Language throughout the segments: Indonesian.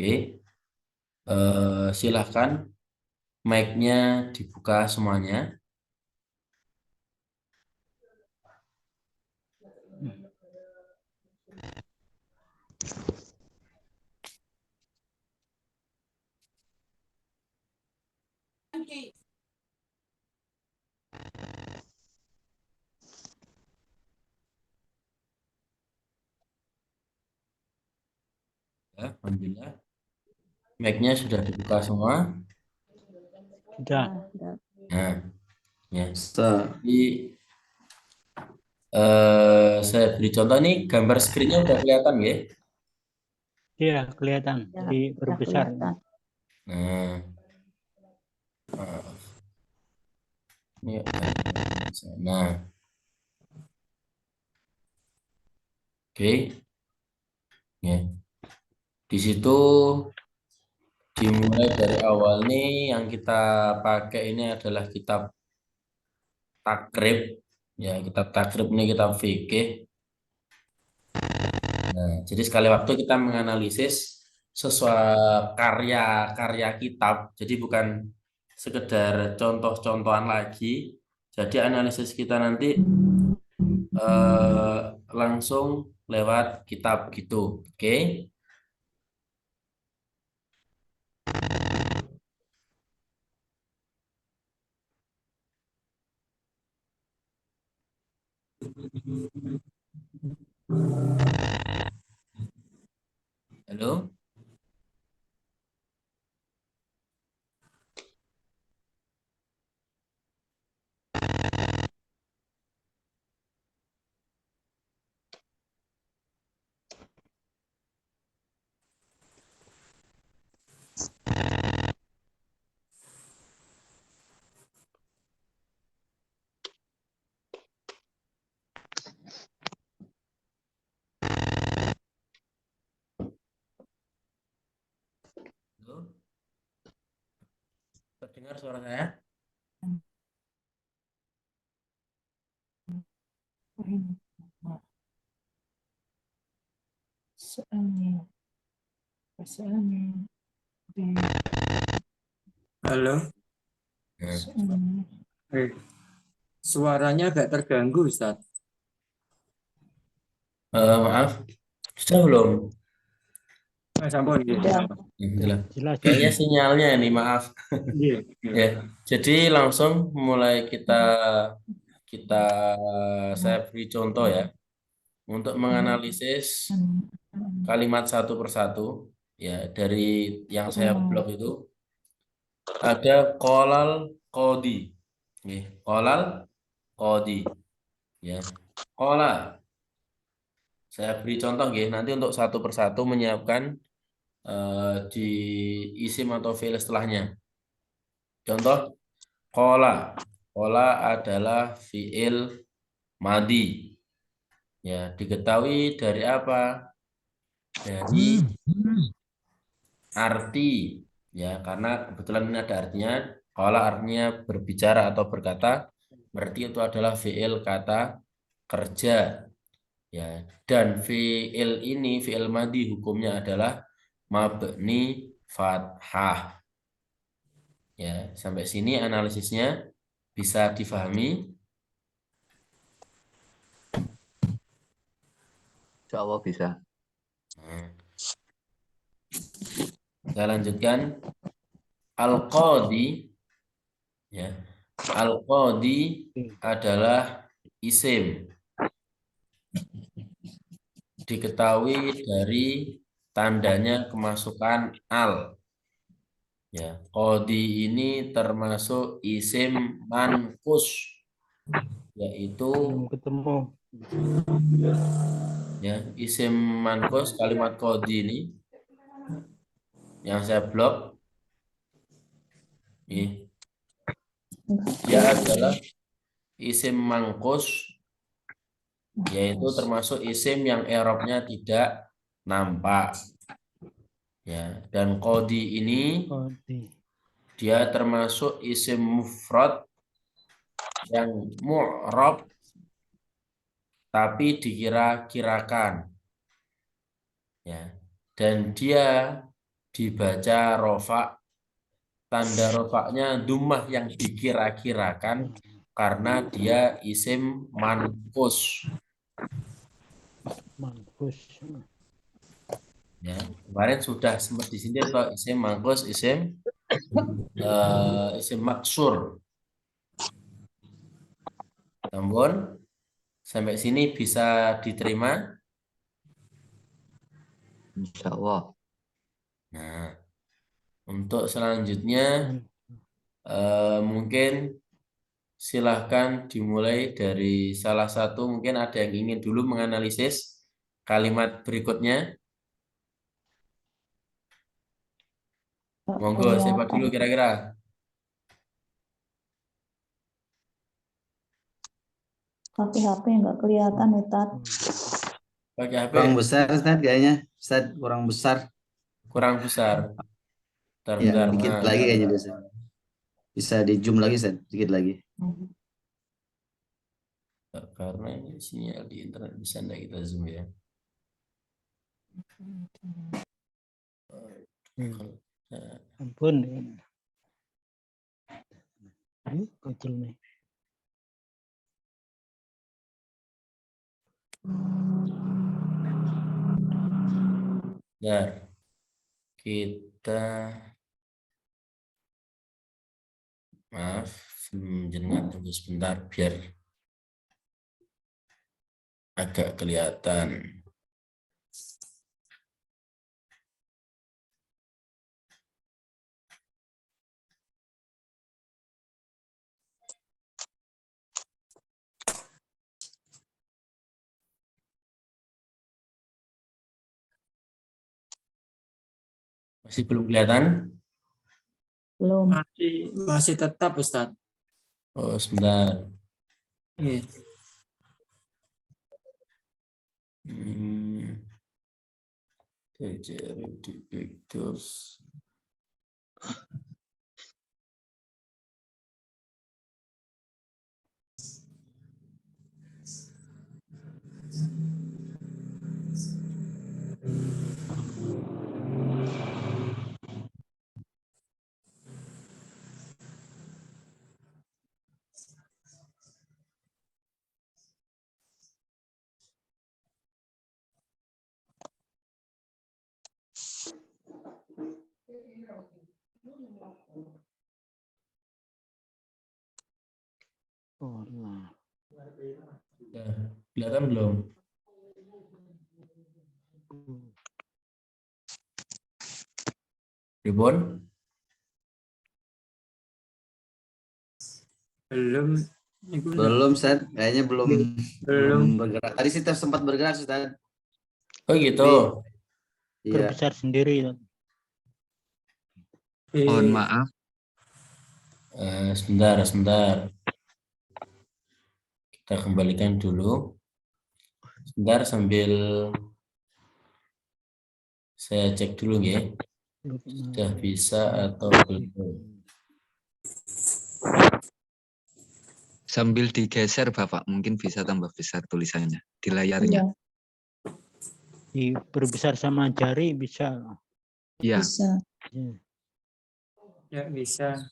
Oke, silahkan mic-nya dibuka semuanya. Ya, alhamdulillah. Mic-nya sudah dibuka semua. Sudah. Nah, ya. Sa- Jadi saya beri contoh nih, gambar screen-nya udah kelihatan ya. Iya, kelihatan. Ya, Diperbesar. kelihatan. Nah, maaf. Ini nah, oke. Ya. Di situ dimulai dari awal nih yang kita pakai ini adalah kitab takrib. Ya, kitab takrib ini kitab fikih. Nah, jadi sekali waktu kita menganalisis sesuai karya-karya kitab. Jadi bukan sekedar contoh-contohan lagi. Jadi analisis kita nanti eh, langsung lewat kitab gitu. Oke. Halo. Halo. Terdengar suara saya? Halo, Nah, suaranya agak terganggu, Ustaz. maaf, sudah belum? Sampun, nggih. Sudah. Alhamdulillah. Jelas. Kayaknya sinyalnya ini, maaf. Nggih, nggih. Ya, jadi langsung mulai kita kita saya beri contoh ya untuk menganalisis kalimat satu persatu ya dari yang saya blok itu ada kolal kodi, nih kolal kodi ya kola. Saya beri contoh ya nanti untuk satu persatu menyiapkan di isim atau fiil setelahnya. Contoh kola, kola adalah fiil madi. Ya, diketahui dari apa? Dari arti. Ya, karena kebetulan ini ada artinya. Kalau artinya berbicara atau berkata, berarti itu adalah fiil kata kerja. Ya, dan fiil ini, fiil madi hukumnya adalah mabni fathah. Ya, sampai sini analisisnya bisa difahami. Insya Allah bisa. Nah, saya lanjutkan. Al-Qadi ya. Al-Qadi adalah isim. Diketahui dari tandanya kemasukan al. Ya, Qadi ini termasuk isim mankus yaitu Belum ketemu. ya isim mankus kalimat Qadi ini yang saya blok ini dia adalah isim mangkus yaitu termasuk isim yang i'rabnya tidak nampak ya dan Qadi ini Kodi. dia termasuk isim mufrad yang mu'rab tapi dikira-kirakan ya dan dia dibaca rofa. Tanda rofaknya dhammah yang dikira-kirakan karena dia isim manqus. Mankus. Ya, kemarin sudah sempat di sini atau isim manqus, isim maksur. Namun sampai sini bisa diterima. Insya Allah. Nah, untuk selanjutnya mungkin silahkan dimulai dari salah satu. Mungkin ada yang ingin dulu menganalisis kalimat berikutnya. Monggo, siapa dulu kira-kira? HP nggak kelihatan, Ustaz. Pakai HP Kurang besar, Ustaz, kayaknya. Ustaz, kurang besar. kurang besar. Ya, Bentar, dikit Mas. lagi kayaknya, Ustaz. Bisa di zoom lagi, Ustaz. Dikit lagi. Karena ini sinyal di internet bisa enggak kita zoom ya. Ampun. Kecil nih. Bentar. Kita maaf, jenengan tunggu sebentar biar agak kelihatan. Masih belum kelihatan? Belum. Masih tetap Ustaz. Oh, sebentar. Iya. Terus. Oh, nah. Ya, kelihatan belum? Ribon? Belum. Belum, Ustaz. Kayaknya belum Belum. bergerak. Tadi sih sempat bergerak, Ustaz. Oh gitu. Iya. Berbesar sendiri. Mohon maaf. Sebentar. Kita kembalikan dulu. Sebentar sambil saya cek dulu ya. Sudah bisa atau belum? Sambil digeser Bapak, mungkin bisa tambah besar tulisannya di layarnya. Iya, Berbesar sama jari bisa. Iya. bisa. Ya bisa.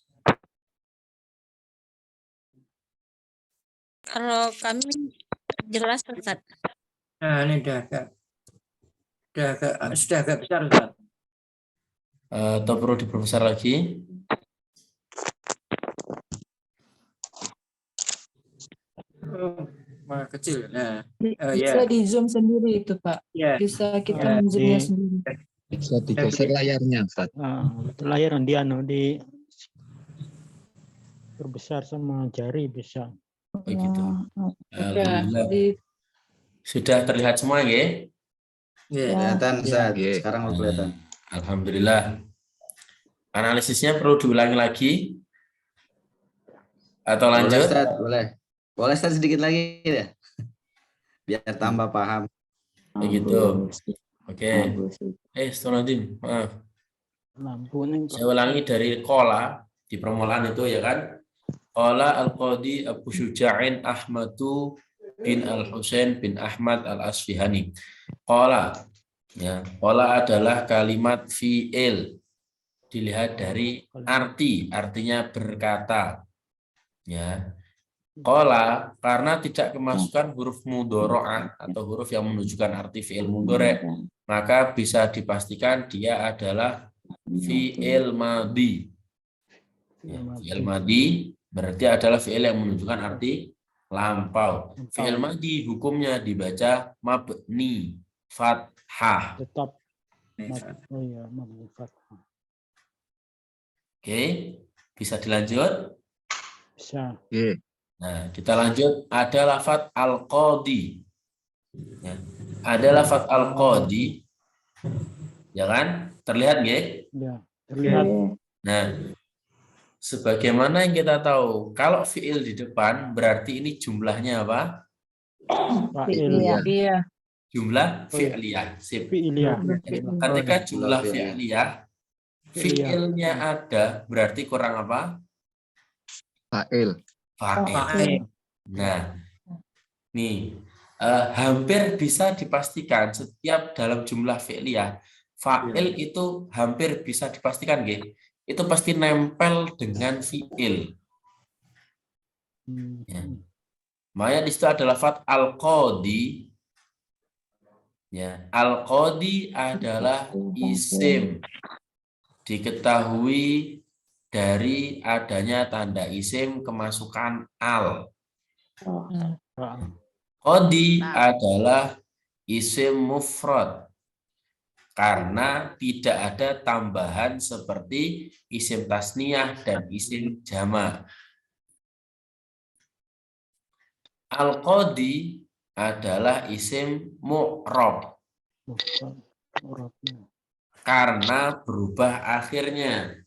Kalau kami jelas Ustaz. Nah, ini sudah agak besar Ustaz. Atau perlu diperbesar lagi? Oh, malah kecil. Nah, Bisa di zoom sendiri itu Pak. ya. Bisa Ya, kita zoomnya sendiri. Bisa digeser layarnya Ustaz. Layar di berbesar sama jari bisa. Begitu. Ya, Alhamdulillah. di Sudah terlihat semua ya? Ya. Kelihatan, Ustaz. Iya. Sekarang udah kelihatan. Alhamdulillah. Analisisnya perlu diulangi lagi? Atau Boleh, lanjut? Ustaz. Boleh. Boleh, Ustaz, sedikit lagi ya. Biar tambah paham. Begitu. Oke. Astagfirullahaladzim. Maaf. Lampu nih. Saya ulangi dari kola di permulaan itu ya kan. Kola Al-Qadi Abu Syuja'in Ahmadu bin Al-Husain bin Ahmad Al-Asfihani. Kola Ya, qala adalah kalimat fi'il. Dilihat dari artinya berkata. Ya. Qala karena tidak kemasukan huruf mudhora'ah atau huruf yang menunjukkan arti fi'il mudhari', maka bisa dipastikan dia adalah fi'il madhi. Ya, fi'il madhi berarti adalah fi'il yang menunjukkan arti lampau. Fi'il madhi hukumnya dibaca mabni fathah. Tetap. Oh iya, mabni fathah. Oke, bisa dilanjut? Bisa. Oke. Nah, kita lanjut. Ada lafadz al-qadi. Ya. Ada lafadz al-qadi. Ya kan? Terlihat nggak? Ya, terlihat. Nah, sebagaimana yang kita tahu, kalau fi'il di depan berarti ini jumlahnya apa? Fa'il. Iya. Jumlah fi'liyah. Sip. Fi'iliyah. Ketika jumlah fi'liyah. fi'liyah, fi'ilnya ada, berarti kurang apa? Fa'il. Fa'il. Nah, nih hampir bisa dipastikan setiap dalam jumlah fi'liyah fa'il itu hampir bisa dipastikan nggih. Itu pasti nempel dengan fi'il. Ya. Makanya di situ ada lafadz al-qadi. Ya, al-qadi adalah isim. Diketahui dari adanya tanda isim kemasukan al. Qadi adalah isim mufrad karena tidak ada tambahan seperti isim tasniyah dan isim jamak. Al-qadi adalah isim mu'rab karena berubah akhirnya.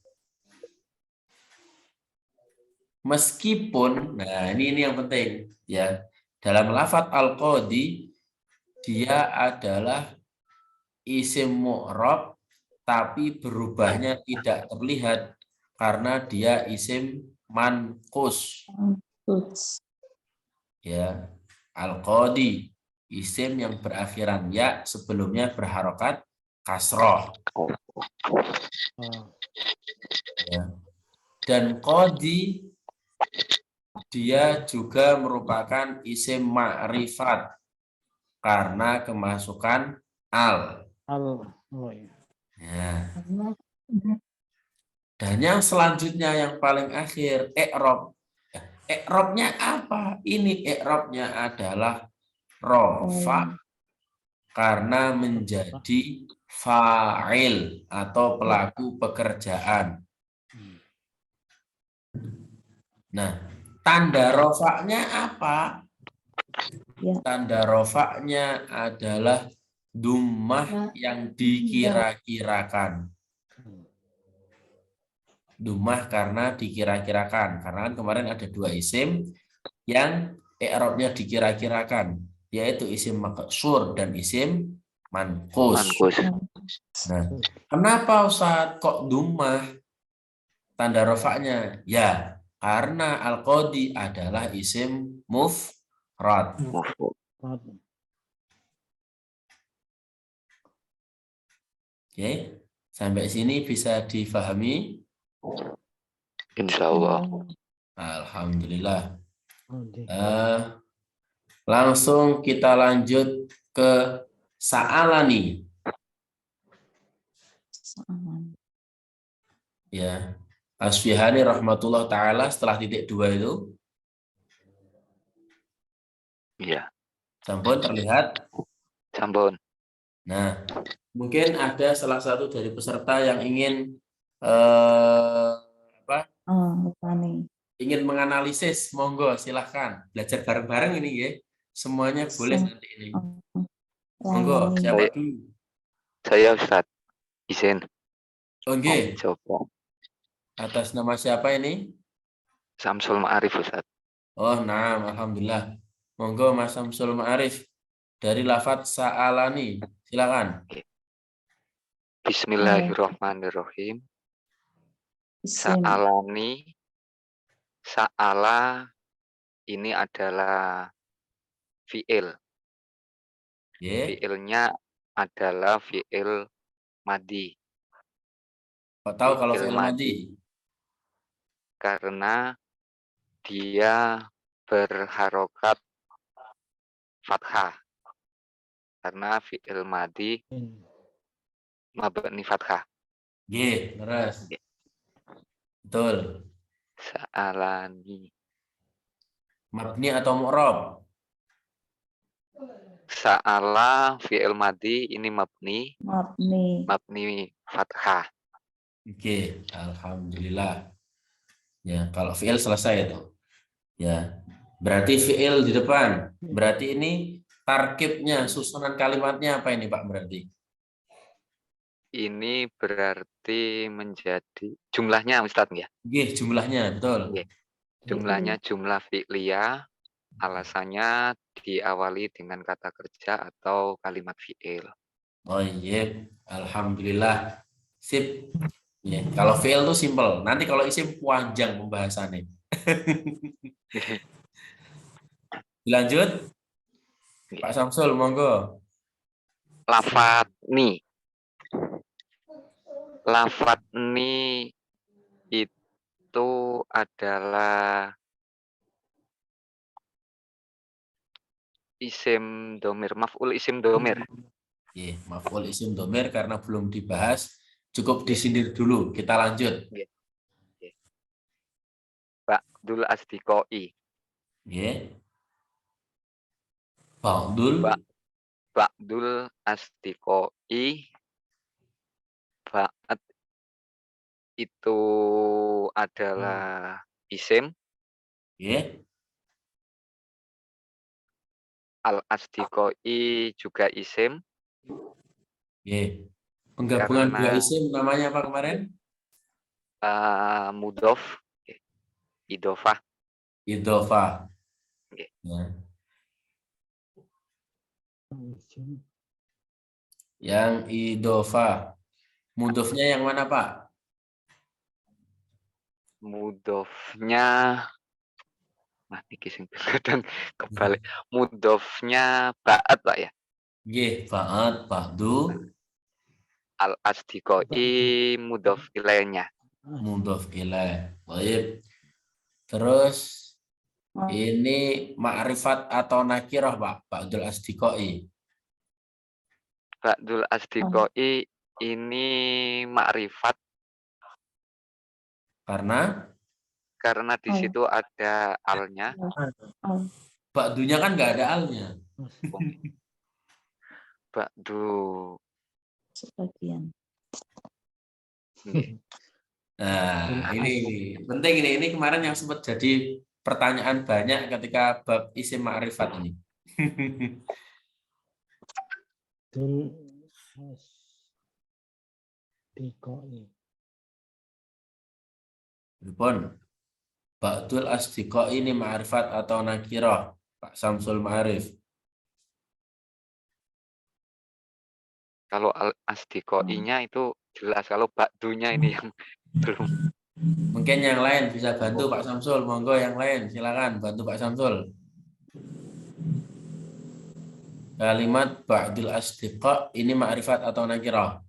Meskipun, nah ini yang penting ya. Dalam lafadz al-qadi dia adalah isim mu'rab tapi berubahnya tidak terlihat karena dia isim manqus. Ya, al-qadi isim yang berakhiran ya sebelumnya berharokat kasroh. Ya. Dan qadi dia juga merupakan isim ma'rifat karena kemasukan al. Ya. Dan yang selanjutnya yang paling akhir i'rab. I'rabnya apa? Ini i'rabnya adalah rofa karena menjadi fa'il atau pelaku pekerjaan. Nah, tanda rofaknya apa? Tanda rofaknya adalah dummah yang dikira-kirakan. Dummah karena dikira-kirakan. Karena kan kemarin ada dua isim yang i'rabnya dikira-kirakan, yaitu isim maqsur dan isim manqus. Nah, kenapa Ustaz kok dummah tanda rofaknya? Ya, karena al-qadi adalah isim mufrad. Oke, sampai sini bisa difahami? Insya Allah. Alhamdulillah. Langsung kita lanjut ke sa'alani. Ya, Asfihani rahmatullah ta'ala setelah titik 2 itu. Iya. Sampun terlihat? Sampun. Nah, mungkin ada salah satu dari peserta yang ingin ingin menganalisis, monggo silahkan belajar bareng-bareng ini ya. Semuanya boleh nanti ini. Monggo, siapa dulu? Saya Ustadz. Izin. Oke. Coba. Atas nama siapa ini? Samsul Ma'arif Ustadz. Oh, nah, alhamdulillah. Monggo Mas Samsul Ma'arif dari lafadz sa'alani. Silakan. Bismillahirrahmanirrahim. Sa'alani. Sa'ala ini adalah fi'il. Fi'ilnya adalah fi'il madi. Kok tahu kalau Fi'il fi'il madi? Karena dia berharokat fathah. Karena fi'il madi mabni fathah. Nggih, terus. Betul. Sa'alani. Mabni atau mu'rab? Sa'ala fi'il madi ini mabni fathah. Oke, alhamdulillah. Ya, kalau fi'il selesai itu. Ya. Berarti fi'il di depan. Berarti ini tarkibnya, susunan kalimatnya apa ini, Pak, berarti? Ini berarti menjadi jumlahnya Ustadz ya. Nggih, jumlahnya, betul. Nggih. Jumlahnya jumlah fi'liyah, alasannya diawali dengan kata kerja atau kalimat fi'il. Oh iya, alhamdulillah. Sip. Ya, kalau fi'il itu simple. Nanti kalau isim panjang pembahasannya. Dilanjut. Pak Samsul, monggo. Lafat ni. Lafat ni itu adalah isim domir, maf'ul isim domir. Ya, maf'ul isim domir karena belum dibahas, cukup disindir dulu. Kita lanjut. Ba'dul asdiqoi. Ya. Ba'dul Asdiqoi. Ba'd itu adalah isim. Ya. Al-asdiqoi juga isim. Ya. Penggabungan Karena- dua isim namanya apa kemarin? Mudhof, idofah. Idhofah. Oke. Ya. Yang idhofah. Mudhofnya yang mana, Pak? Mudhofnya, sing kadang kebalik. Mudhofnya ba'at Pak ya. Nggih, ba'd, ba'du, Al-asdiqoi mudhof ilaihnya. mudhof ilaih. Baik. Terus ini ma'rifat atau nakirah, Pak? Ba'dul asdiqai. Ba'dul asdiqoi ini ma'rifat karena di situ ada alnya. Ba'dunya kan nggak ada alnya. Ba'du. Sebagian. Nah, ini penting ini kemarin yang sempat jadi pertanyaan banyak ketika bab isim ma'rifat ini. Pun Ba'dul asdiqa ini ma'rifat atau nakirah, Pak Samsul Ma'arif. Kalau asdiqoinya itu jelas, kalau ba'dunya ini yang belum. Mungkin yang lain bisa bantu Pak Samsul, monggo yang lain silakan bantu Pak Samsul. Kalimat ba'dul asdiqa ini ma'rifat atau nakirah?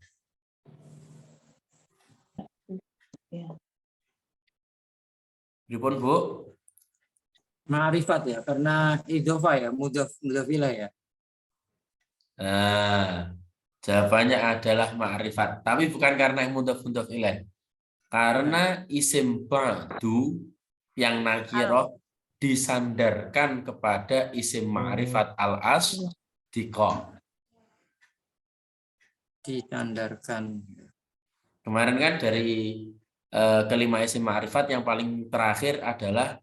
Pripun, Bu? Ma'rifat ya, karena idhofah ya, mudhof ilaih ya. Nah, jawabannya adalah ma'rifat, tapi bukan karena mudhof ilaih. Karena isim ba'du yang nakirah disandarkan kepada isim ma'rifat al-asdiqa. Disandarkan. Kemarin kan dari kelima isim ma'rifat yang paling terakhir adalah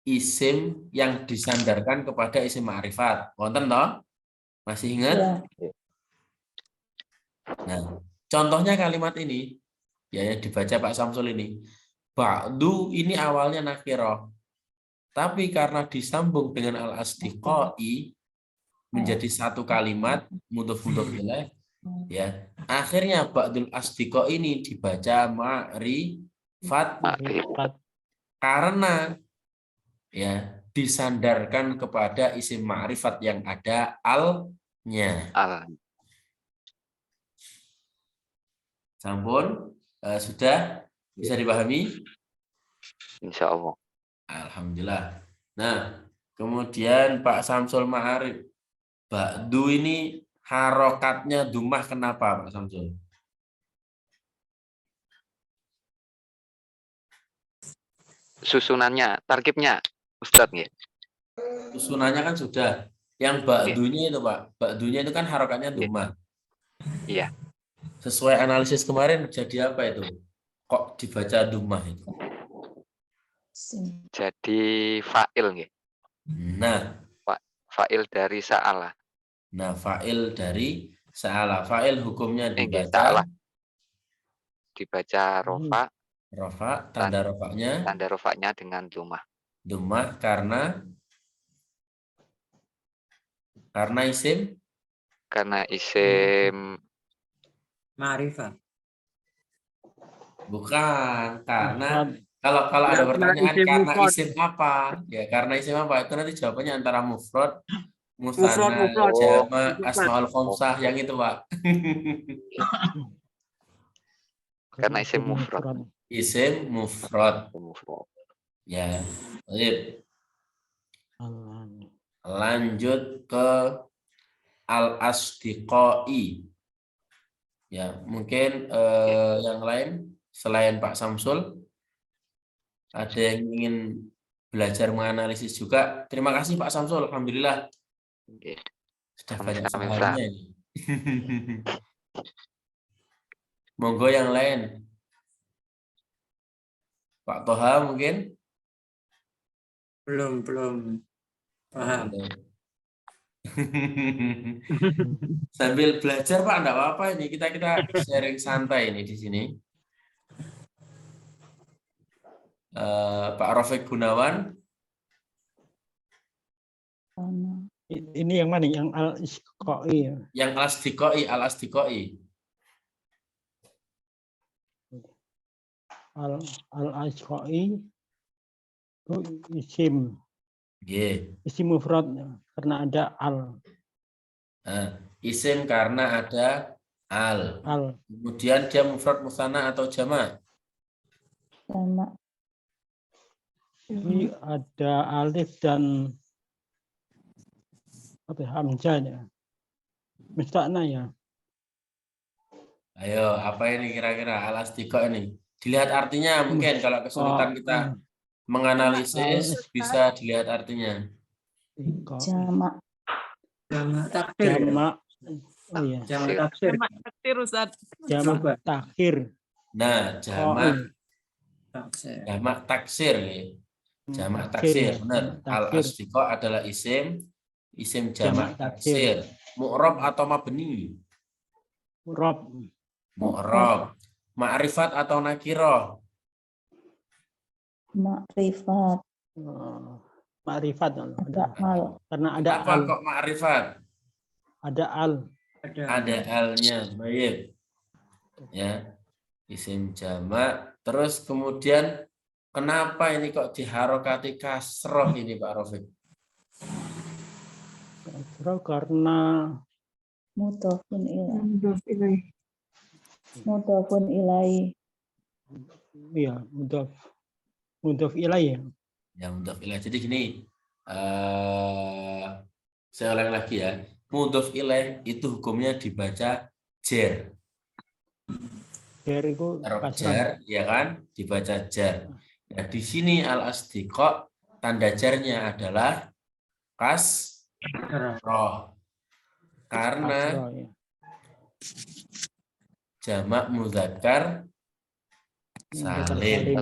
isim yang disandarkan kepada isim ma'rifat. Wonten toh? Masih ingat? Ya. Nah, contohnya kalimat ini ya yang dibaca Pak Samsul ini. Ba'du ini awalnya nakirah. Tapi karena disambung dengan al-asdiqai menjadi satu kalimat mudhof ilaih ya. Akhirnya ba'dul asdiqa ini dibaca ma'rifat karena ya disandarkan kepada isim ma'rifat yang ada al-nya. Sampun? Sudah bisa dipahami? Insya Allah. Alhamdulillah. Nah, kemudian Pak Samsul Ma'arif. Ba'du ini harokatnya dumah kenapa Pak Samsul? Susunannya, tarkibnya, Ustadz nggih. Susunannya kan sudah. Yang ba'dunya itu Pak. Ba'dunya itu kan harokatnya dumah. Iya. Sesuai analisis kemarin jadi apa itu? Kok dibaca dumah itu? Jadi fa'il nggih. Nah, Fa'il dari sa'ala. fa'il dari sa'ala. Fa'il hukumnya Nggih, dibaca sa'ala. Dibaca rofa, rofa, tanda rofaknya tanda rofanya dengan dumah. dumah karena isim Karena isim Ma'rifat. bukan karena kalau ada pertanyaan karena isim apa ya, karena isim apa itu nanti jawabannya antara mufrad, musanna, jama, asmaul khamsah yang itu Pak. Karena isim mufrad. Isim mufrad Mufrad. ya. Baik. Al- Lanjut ke al-asdiqai. Ya, mungkin yang lain selain Pak Samsul ada yang ingin belajar menganalisis juga. Terima kasih Pak Samsul, alhamdulillah Nggih. sudah banyak Sama-sama, sahabatnya ini. Monggo yang lain. Pak Toha mungkin? Belum paham. Sambil belajar Pak, enggak apa-apa ini. Kita sharing santai ini di sini. Pak Rafiq Gunawan. Ini yang mana? Yang al-isqai. Yang al-asdiqai. Al-isqai itu isim. Isim mufrad karena ada al. Isim karena ada al. Kemudian dia mufrad, musanna atau jamak? Jamak. Ini ada alif dan hamzah ya. Musta'na ya. Ayo, apa ini kira-kira al-asdiqa ini? Dilihat artinya mungkin kalau kesulitan kita menganalisis bisa dilihat artinya. Jamak. Jamak taksir. Jamak. Oh iya. Jamak taksir. Jamak takhir. Nah, jamak taksir ya. Jamak taksir, benar. Al-asdiqa adalah isim jamak taksir. Mu'rab atau mabni? Mu'rab. Ma'rifat atau nakirah? Ma'rifat. Ma'rifat. Ada al. Karena ada Apa al. kok ma'rifat? Ada al. Ada alnya. Baik. Ya. Isim jamak. Terus kemudian kenapa ini kok diharokati kasroh ini Pak Rafiq? Karena Mudhafun ilaih. Mudhafun ilaih. Iya, mudhaf ilaih. Ya, mudhaf ilaih. Jadi gini, saya ulang lagi ya. Mudhaf ilaih itu hukumnya dibaca jer. Jer itu jar, ya kan? Dibaca jar. Nah, di sini al-asdiqa tanda jarnya adalah kasroh. Karena jamak muzakkar salim.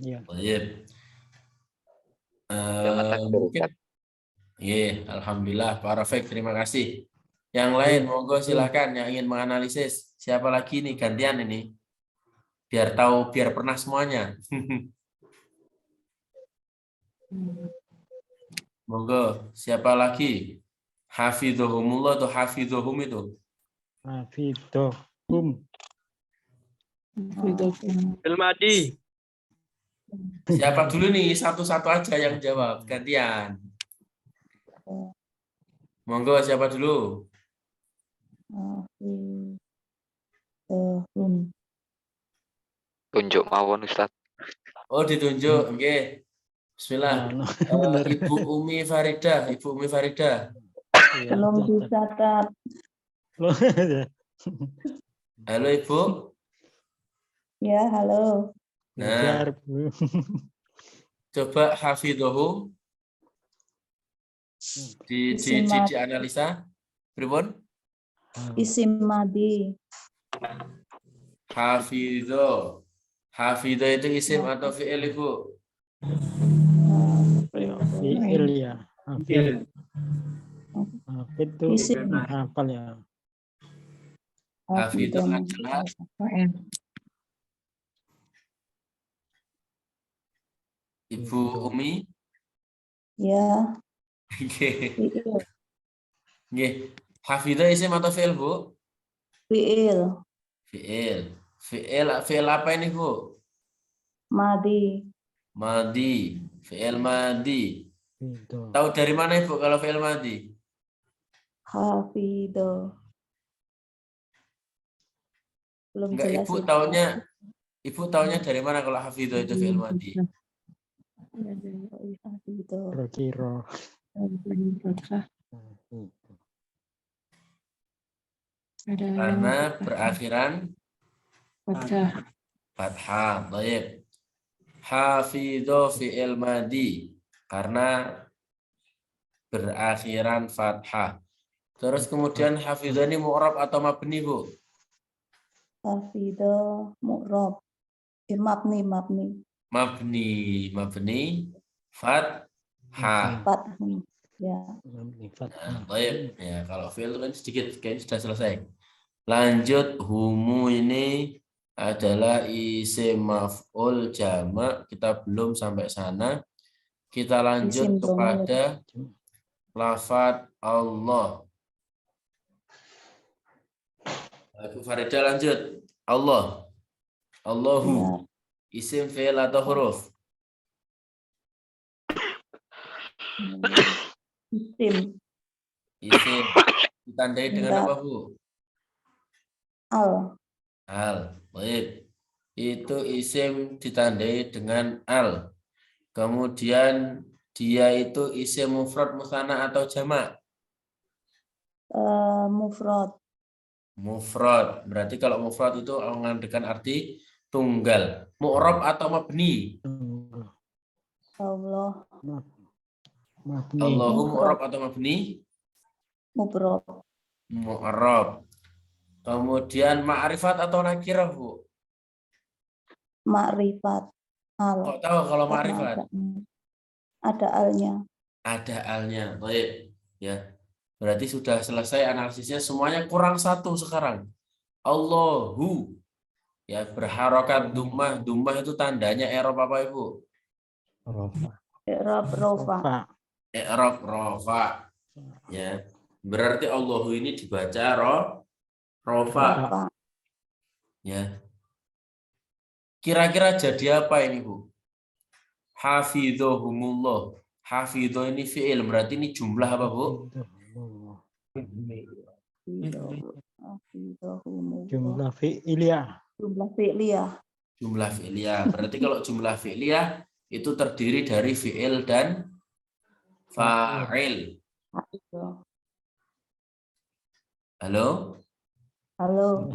Ya. Mungkin. Alhamdulillah Pak Rafiq, terima kasih. Yang lain monggo silakan yang ingin menganalisis. Siapa lagi nih gantian ini? Biar tahu, biar pernah semuanya. Monggo, siapa lagi? Hafidhuhumullah atau hafidhuhum itu? Hafidhuhum. Ilmadi. Siapa dulu nih? Satu-satu aja yang jawab. Gantian. Monggo, siapa dulu? ditunjuk mawon Ustaz. Oh, ditunjuk. Oke. Bismillah. Nah, benar. Ibu Umi Farida. Iya, Belum catat. dicatat. Loh, Halo Ibu. Ya, halo. belajar. Coba hafidhohu Isim madi. dianalisa. Pripun? Isim madi. Hafidho. Hafidho itu isim atau fi'il Ibu? Fi'il ya. Hafid. Hafid itu Isim. hafal ya. Hafidho adalah Ibu Umi. Ya, Nggih. fi'il. Nggih. Hafidho isim atau fi'il Bu? Fi'il. Fi'il. Fi'il apa ini Bu? Madi. Madi. Fi'il madi. Itu. Tahu dari mana Ibu kalau fi'il madi? Hafidho. Belum Enggak, jelas Ibu itu. taunya dari mana kalau hafidho itu fi'il madi? Hafidho. Kira-kira. Karena berakhiran Fathah. fathah. Baik. Hafidho fi'il madi. Karena berakhiran fathah. Terus kemudian hafidho ini mu'rab atau mabni Bu? Hafidho mu'rob. Mabni. Mabni. Fathah. Fathah. Ya. Nah, baik. Ya, kalau fi'il itu kan sedikit kayaknya sudah selesai. Lanjut, humu ini adalah isim maf'ul jamak. Kita belum sampai sana. Kita lanjut Isim kepada lafadz Allah. Ibu Farida lanjut. Allah. Allahu. Ya. Isim, fi'il atau huruf? Isim. Isim. Ditandai dengan apa Bu? Al. Al. Baik. Itu isim ditandai dengan al. Kemudian dia itu isim mufrad, musanna atau jamak? Mufrad. Mufrad. Berarti kalau mufrad itu mengandalkan arti tunggal. Mu'rab atau mabni? Allah. Mabni. Allahu mu'rab atau mabni? Mu'rob. Mu'rab. Kemudian ma'rifat atau nakirah Bu? Ma'rifat. Al. Kok tahu kalau Karena ma'rifat? ada alnya. Ada alnya. Baik. Ya. Berarti sudah selesai analisisnya. Semuanya kurang satu sekarang. Allahu. Ya, berharokat dummah. Dummah itu tandanya i'rab apa Ibu? I'rab rofa. I'rab rofa. Ya. Berarti Allahu ini dibaca rofa. Ya. Kira-kira jadi apa ini Bu? Hafidhohumullah. Hafidho ini fi'il, berarti ini jumlah apa Bu? Jumlah fi'iliyah. Jumlah fi'liyah. Jumlah fi'liyah. Berarti kalau jumlah fi'liyah itu terdiri dari fi'il dan fa'il. Halo? Halo.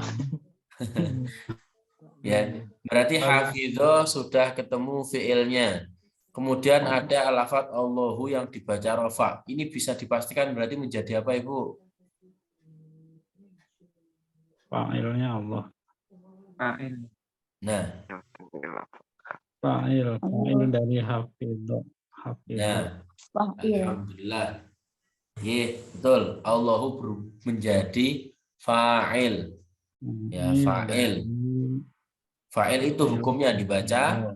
Ya, berarti hafidho sudah ketemu fi'ilnya. Kemudian ada lafadz Allahu yang dibaca rofa. Ini bisa dipastikan berarti menjadi apa Ibu? Fa'ilnya Allah. Fa'il. Nah, Fa'il dari hafidho. nah, Fa'il. alhamdulillah. Iya, betul. Allahu menjadi fa'il. Ya, fa'il. Fa'il itu hukumnya dibaca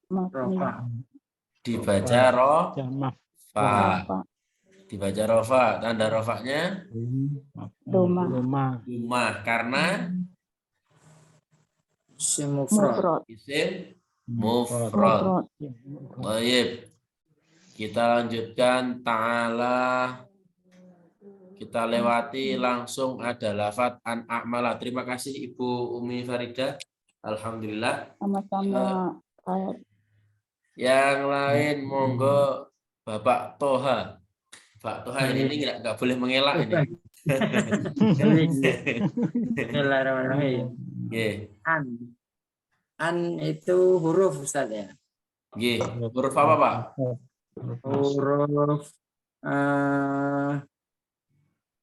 rofa. Dibaca rofa. Tanda rofanya Domah. karena Isim mufrad. isim mufrad. Baik. Kita lanjutkan ta'ala kita lewati langsung ada lafadz an a'mala. Terima kasih Ibu Umi Farida. Alhamdulillah. Sama-sama. Yang lain monggo Bapak Toha. Pak Toha ini nggak boleh mengelak ini. Bismillahirrahmanirrahim. Nggih. An itu huruf Ustaz ya. Nggih. Huruf apa, Pak? Huruf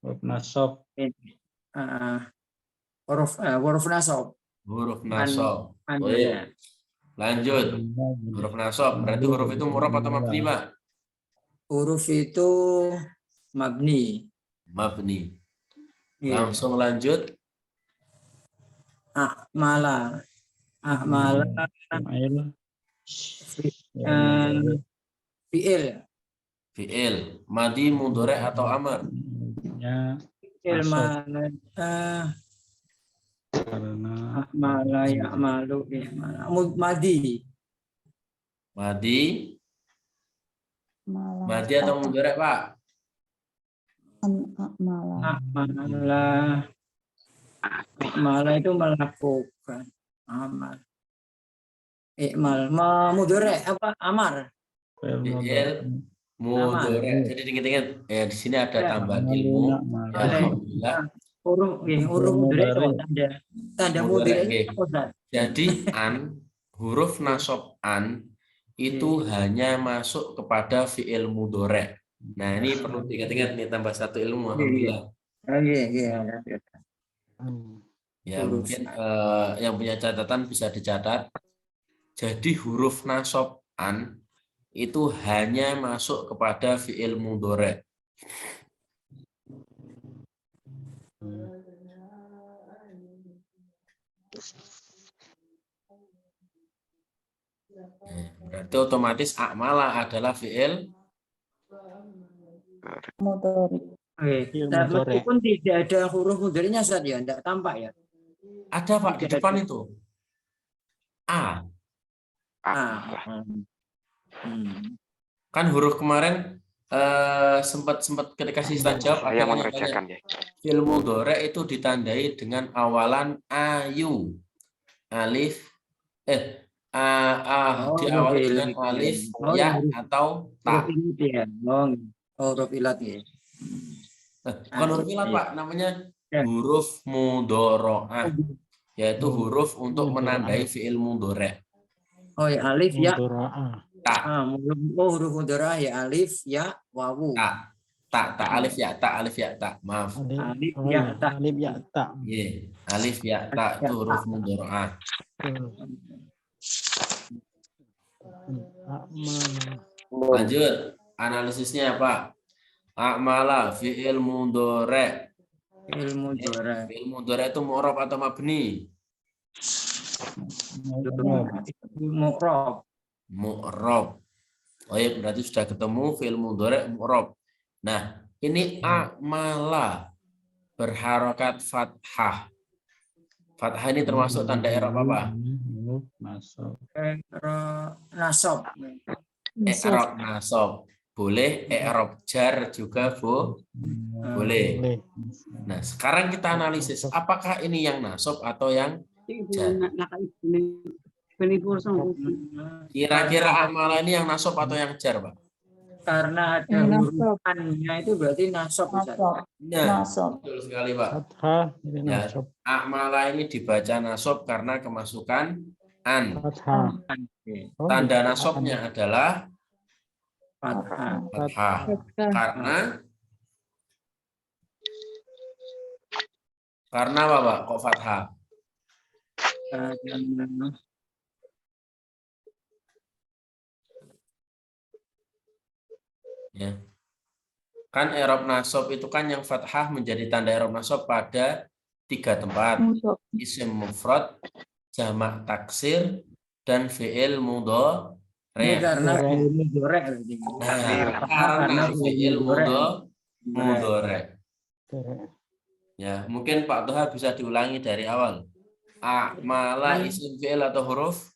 Huruf nasab. huruf nasab. Huruf nasab. An Oh, iya. Lanjut. Huruf nasab. Berarti huruf itu mu'rab atau mabni, Pak? Huruf itu mabni. Mabni. Iya. Langsung lanjut. A'mala. A'mala Fa'il. fi'il. Fi'il. Madi, mudhari atau amr? Ya, Fi'il Nasab. karena A'mala ya'malu madi. Madi. Malam. Madi atau mudhari, Pak? Malam. A'mala itu melakukan. Amal. I'mal. Mudhari apa? Amar. Fi'il mudhari. Jadi ingat-ingat di sini ada tambahan ilmu. Ya, alhamdulillah. Huruf mudhari itu tanda mudhari. Jadi huruf nasab an itu hanya masuk kepada fi'il mudhari. Nah, ini perlu diingat-ingat nih, tambah satu ilmu, alhamdulillah. Ya, mungkin yang punya catatan bisa dicatat. Jadi huruf nasab an itu hanya masuk kepada fi'il mudhari. Berarti otomatis a'mala adalah fi'il Mudhari. Meskipun tidak ada huruf mudhari'nya Ustaz ya, enggak tampak ya. ada, Pak, di depan itu. A. Kan huruf kemarin sempat ketika sista jawab Saya mengerjakan ya. fi'il mudhari itu ditandai dengan awalan ayu. Alif diawali dengan alif, ya atau ta. Huruf ilat ya. Bukan huruf ilat, Pak, namanya huruf mudhari'ah, yaitu huruf untuk menandai fi'il mudhari. Oh ya, alif ya. Ta. Huruf mudhari'ah ya, alif ya, wawu. Ta alif ya ta. Maaf. Alif ya ta. Alif ya ta. Iya, alif ya ta itu huruf mudhari'ah. Lanjut, analisisnya Pak. A'mala fi'il mudhari. Fi'il mudhari. Fi'il mudhari itu mu'rab atau mabni? Mu'rab. Oh ya, berarti sudah ketemu fi'il mudhari mu'rab. Nah, ini a'mala berharokat fathah. Fathah ini termasuk tanda i'rab apa? Nasab. I'rab nasab. Boleh i'rab jar juga, Bu? Boleh. Nah, sekarang kita analisis apakah ini yang nasab atau yang jar. Kira-kira a'mala ini yang nasab atau yang jar, Pak? Karena ada huruf an-nya itu berarti nasab. Nah, betul sekali, Pak. Ya, a'mala ini dibaca nasab karena kemasukan an. Tanda nasabnya adalah fathah. Karena apa, Pak? Kok fathah? Ya. Kan i'rab nasab itu kan yang fathah menjadi tanda i'rab nasab pada 3 tempat. Isim mufrad, jamak taksir, dan fi'il mudhari. Karena fi'il mudhari. Karena fi'il mudhari. Ya, mungkin Pak Toha bisa diulangi dari awal. A'mala isim fi'il atau huruf?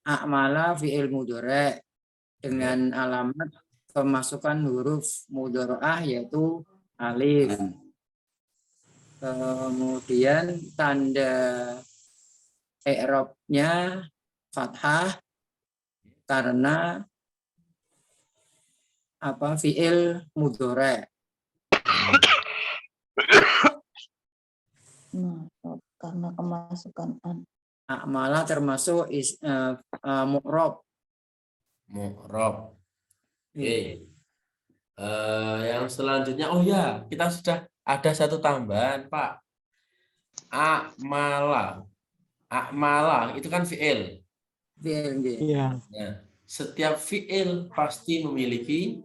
A'mala fi'il mudhari dengan alamat kemasukan huruf mudharaah yaitu alif. Kemudian tanda i'rabnya fathah karena fiil mudhari'. Nasab karena kemasukan an. A'mala termasuk mu'rab. Mu'rab. Oke. Yang selanjutnya, oh ya, kita sudah ada satu tambahan, Pak. A'mala. A'mala itu kan fi'il. Fiil nggih. Iya. Nah, setiap fi'il pasti memiliki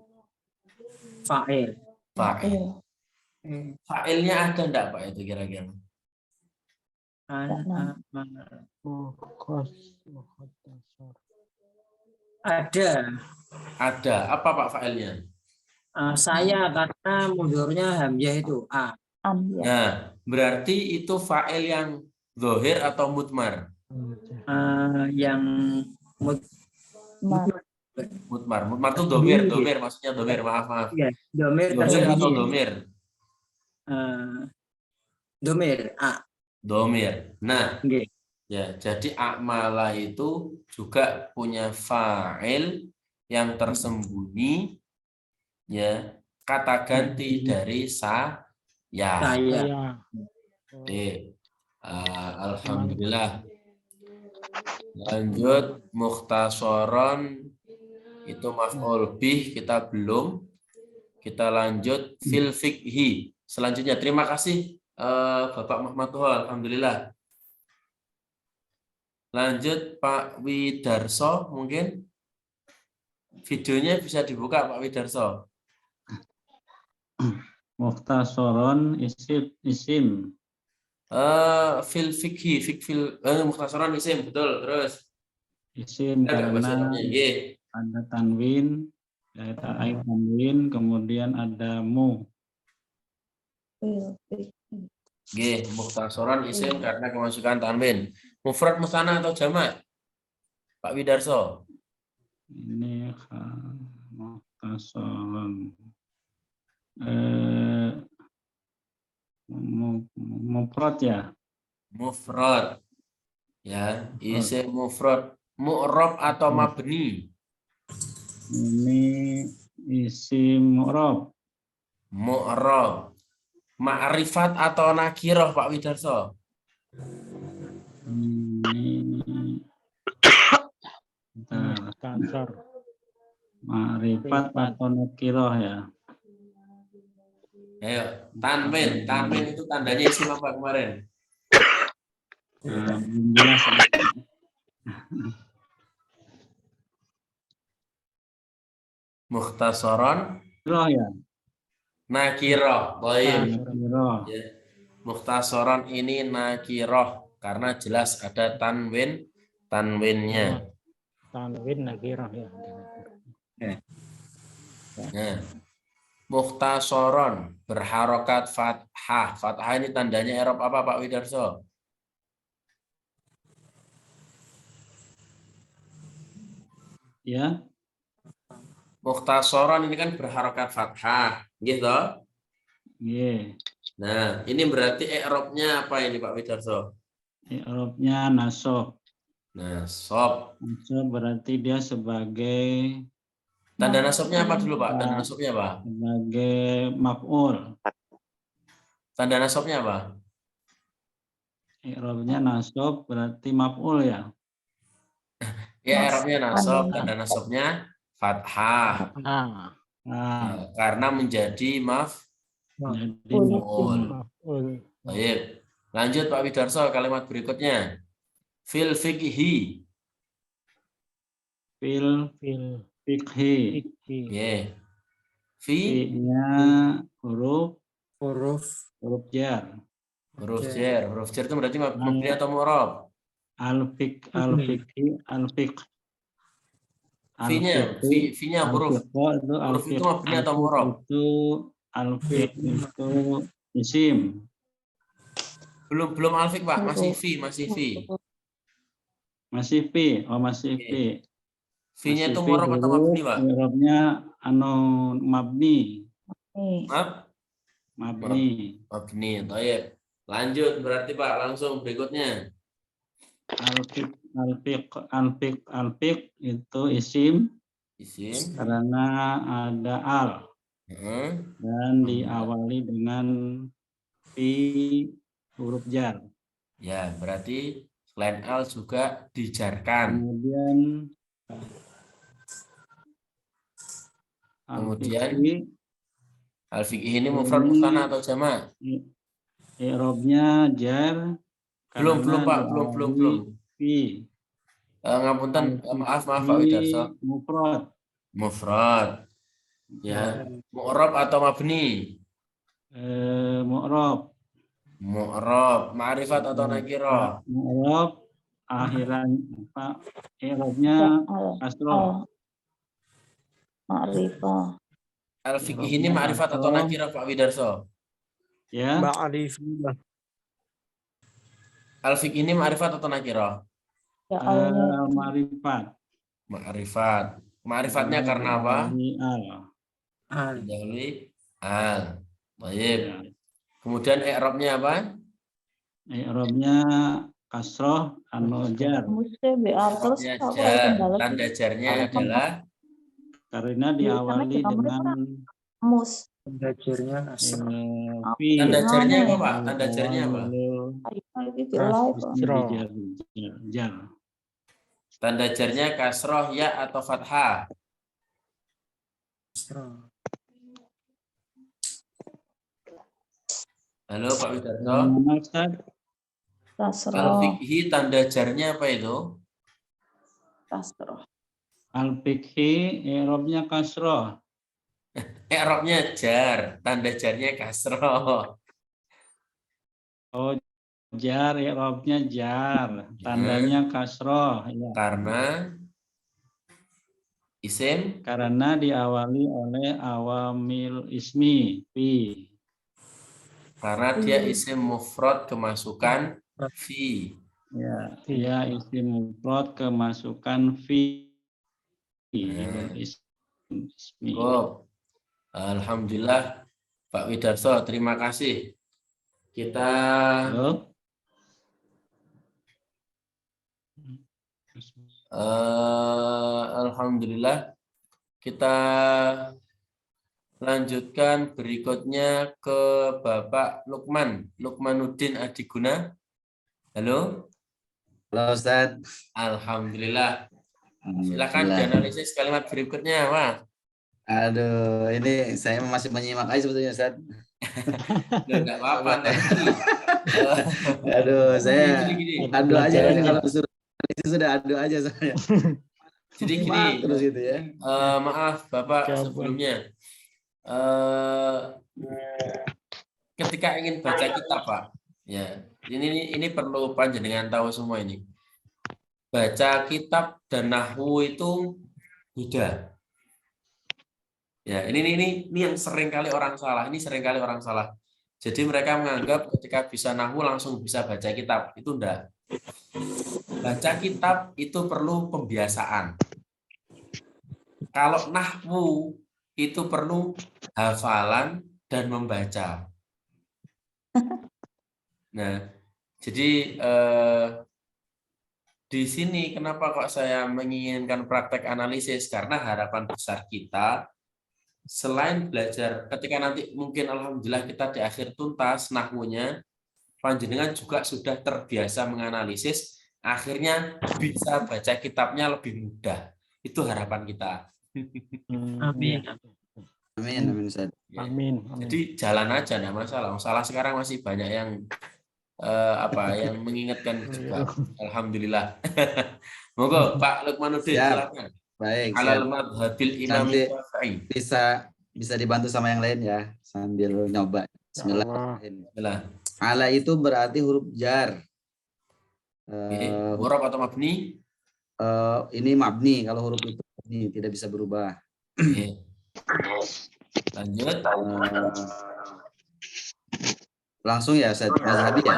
Fa'il. fa'il. Fa'ilnya ada enggak, Pak, itu kira-kira? Ada. Ada. Apa, Pak, fa'ilnya? Saya karena mudhornya hamzah itu a. An ya. Nah, berarti itu fa'il yang zahir atau mudmar? Yang Mar. Mudmar. Mudmar itu domir, maksudnya domir, maaf. ya, domir Domir atau tersembunyi. domir? Domir a. Domir. Nah, Nggih. ya, jadi a'mala itu juga punya fa'il yang tersembunyi, ya, kata ganti dari saya. Saya. Oke. Alhamdulillah. Lanjut, mukhtasaron itu maf'ul bih, kita belum. Kita lanjut fil fikhi. Selanjutnya, terima kasih Bapak Muhammad Tuhal, alhamdulillah. Lanjut Pak Widarso, mungkin videonya bisa dibuka, Pak Widarso. Mukhtasaron isim. Fil fikhi, mukhtasaron isim, betul. Terus Isim ada bahasa karena Arabnya, nggih. ada tanwin, kemudian ada mu. Nggih, mukhtasaron isim karena kemasukan tanwin. Mufrad, musanna atau jamak? Pak Widarso. Ini mukhtasaron. Mufrad ya. Mufrad. Ya, isim mufrad. Mu'rab atau mabni? Ini isim mu'rab. Mu'rab. Ma'rifat atau nakirah, Pak Widarso? Ini kantor. Ma'rifat atau nakirah ya. Ayo, tanwin. Tanwin itu tandanya isim apa kemarin? Belum jelas. Mukhtasaron Nakirah ya. nakirah. Baik. Nakirah. Ya. Mukhtasaron ini nakirah karena jelas ada tanwinnya. Tanwin nakirah ya. Nah, mukhtasaron berharokat fathah. Fathah ini tandanya i'rab apa, Pak Widarso? Ya. Mukhtasaron ini kan berharokat fathah, gitu. Iya. Nah, ini berarti i'rabnya apa ini, Pak Widarso? I'rabnya nasab. Nasab. Nasab berarti dia sebagai Tanda nasabnya apa dulu, Pak? Tanda nasabnya apa? sebagai maf'ul. Tanda nasabnya apa? I'rabnya nasab berarti maf'ul ya. Ya, i'rabnya nasab, tanda nasabnya fathah. Karena menjadi Jadi maf'ul. Baik. Lanjut Pak Widarso, kalimat berikutnya. Fil fikhi. fil fikhi. Yeah. Fi-nya huruf jar. Huruf jar. Huruf jar itu berarti mabni atau mu'rab? Al-fiqh. Fi-nya huruf. Huruf itu mabni atau mu'rab? Itu al-fiqh itu isim. Belum al-fiqh, Pak, masih fi. Masih fi. Oh, masih fi. V-nya itu Masih mu'rab atau mabni, Pak? i'rabnya mabni. Maaf? Mabni. Mabni. Baik. Lanjut berarti Pak, langsung berikutnya. Alfiq itu isim Isim. karena ada al dan diawali dengan fi huruf jar. Ya, berarti selain al juga dijarkan. Kemudian Al-fiqih ini mufrad musanna atau jamak? i'rabnya jar. Belum Pak, belum. Fi. Ngapunten, maaf Pak Widarso. Mufrad. Ya, mu'rab atau mabni? Mu'rab. Ma'rifat atau nakirah? Mu'rab akhiran i'rabnya kasroh. Ma'rifah. Al-fiqih ini ma'rifat atau nakirah Pak Widarso? Ya. Ma'rifah. Al-fiqih ini ma'rifat atau nakirah? Ya Ma'rifat. Ma'rifatnya karena apa? Al. Didahului al. Baik. Ya. Kemudian i'rabnya apa? I'rabnya kasroh jar. Tanda jarnya adalah Karena diawali dengan mus. Tanda jarnya Tanda jarnya apa, Pak? Tanda jarnya apa? Jar. Tanda jarnya kasroh, ya atau fathah? Halo Pak Widarto. Al-fiqhi tanda jarnya apa itu? Kasroh. Al-fiqhi i'rabnya kasroh. I'rabnya jar, tanda jarnya kasroh. Oh, jar, i'rabnya jar, tandanya kasroh. Ya. Karena isim? Karena diawali oleh awamil ismi, fi. Karena dia isim mufrad kemasukan fi. Ya, dia isim mufrad kemasukan fi. Ismi. Oh, alhamdulillah Pak Widarso, terima kasih. Kita alhamdulillah kita lanjutkan berikutnya ke Bapak Lukmanuddin Adiguna. Halo. Halo Ustaz. Alhamdulillah. Silakan dianalisis kalimat berikutnya, Mas. Aduh, ini saya masih menyimak aja sebetulnya Ustaz. Enggak apa-apa nanti. Aduh, saya adu aja kalau sudah adu aja saya. Jadi gini, terus itu ya. Maaf Bapak sebelumnya. Ketika ingin baca kitab, Pak, ya ini perlu panjenengan tahu semua ini. Baca kitab dan nahwu itu beda. Ya, ini yang sering kali orang salah. Ini sering kali orang salah. Jadi mereka menganggap ketika bisa nahwu langsung bisa baca kitab. Itu enggak. Baca kitab itu perlu pembiasaan. Kalau nahwu itu perlu hafalan dan membaca. Nah, jadi di sini kenapa kok saya menginginkan praktek analisis? Karena harapan besar kita selain belajar ketika nanti mungkin alhamdulillah kita di akhir tuntas nahwunya, panjenengan juga sudah terbiasa menganalisis, akhirnya bisa baca kitabnya lebih mudah. Itu harapan kita. Amin. Amin. Amin. Jadi jalan aja, enggak masalah. Masalah sekarang masih banyak yang yang mengingatkan juga. Alhamdulillah. Monggo Pak Lukmanuddin, silakan. Baik. Alal madhabil Imam Syafi'i. Bisa dibantu sama yang lain ya sambil nyoba. Bismillah. Ala itu berarti huruf jar. Huruf atau mabni? Ini mabni, kalau huruf itu mabni, tidak bisa berubah. Lanjut. Langsung ya, Ustaz. Mazhabi ya.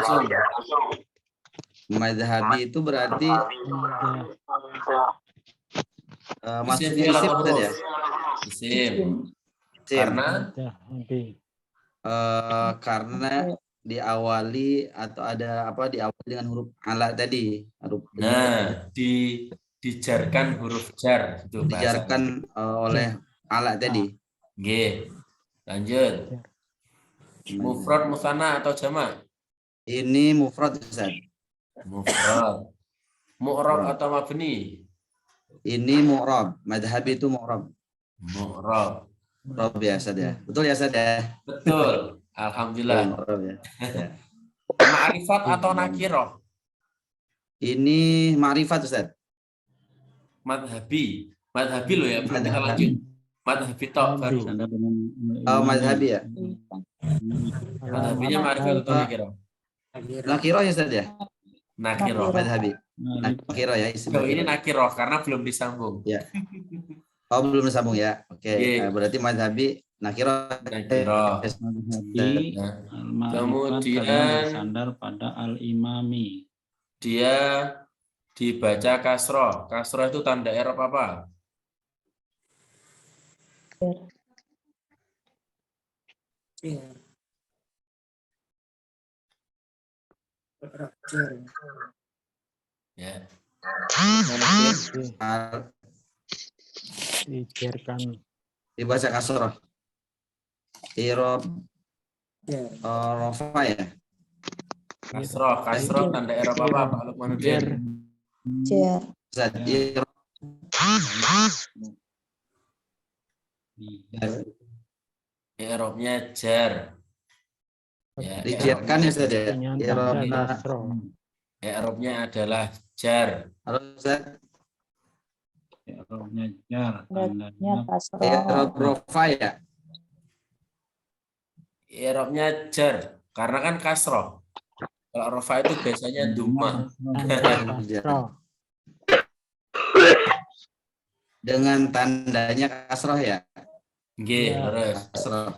Mazhabi itu berarti Maksudnya fi'il isim atau Ustaz ya? huruf? Isim. Isim. Karena Karena diawali atau ada apa diawali dengan huruf ala tadi, huruf nah dijarkan huruf jar itu bahasa. dijarkan oleh ala tadi. G. Lanjut. Mufrad, musanna atau jamak? Ini mufrad Ustaz. Mufrad. Mu'rab atau mabni? Ini mu'rab. Madhab itu mu'rab. Mu'rab. Mu'rab ya Ustaz ya. Betul ya Ustaz ya? Betul. Alhamdulillah. Mu'rab ya. Ya. Ma'rifat atau nakiroh? Ini ma'rifat Ustaz. Madhabi. Madhabi loh ya. Belum kita lanjut. Madhabi tok baru. Oh, madhabi ya. Madhabinya ma'rifat atau nakiroh? Nakiro ya Ustaz ya? Nakiro. Madhabi. Nakiro ya. Isim Kalau ini nakiro. nakiro karena belum disambung. Ya. Oh, belum disambung ya. Oke. Iya. Berarti madhabi nakiro. Nakiro. Madhabi Nah, kemudian kemudian bersandar pada al-imami. dia dibaca kasroh. Kasroh itu tanda i'rab apa? Ya. Dibaca kasroh. Irob. Rofa ya. Kasroh tanda i'rab apa Pak Lukmanuddin? Jar. Ustaz, irob. I'rabnya jar. Ya, Dijarkan ya Ustaz ya. Irob. i'rabnya adalah jar. Halo Ustaz. I'rabnya jar. Tandanya Tandanya kasroh. Irob rofa ya. I'rabnya jar karena kan kasroh. Kalau rofa itu biasanya dumah. Dengan tandanya kasroh ya. Nggih, terus. Kasroh.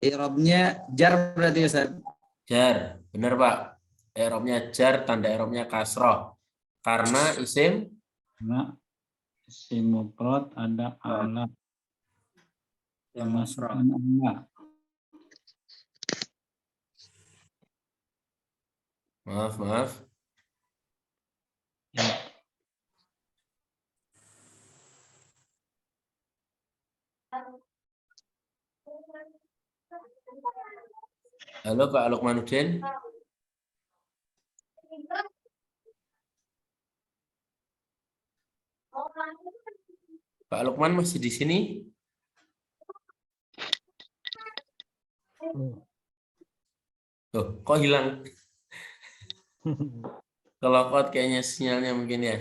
Irobnya jar berarti ya Ustaz. Jar, benar Pak. I'rabnya jar, tanda i'rabnya kasroh. Karena isim karena isim mufrad ada ala. Yang masroh. Ala. maaf. Halo Pak Lukmanuddin. Pak Lukman masih di sini? Tuh, kok hilang? Kalau kot kayaknya sinyalnya mungkin ya.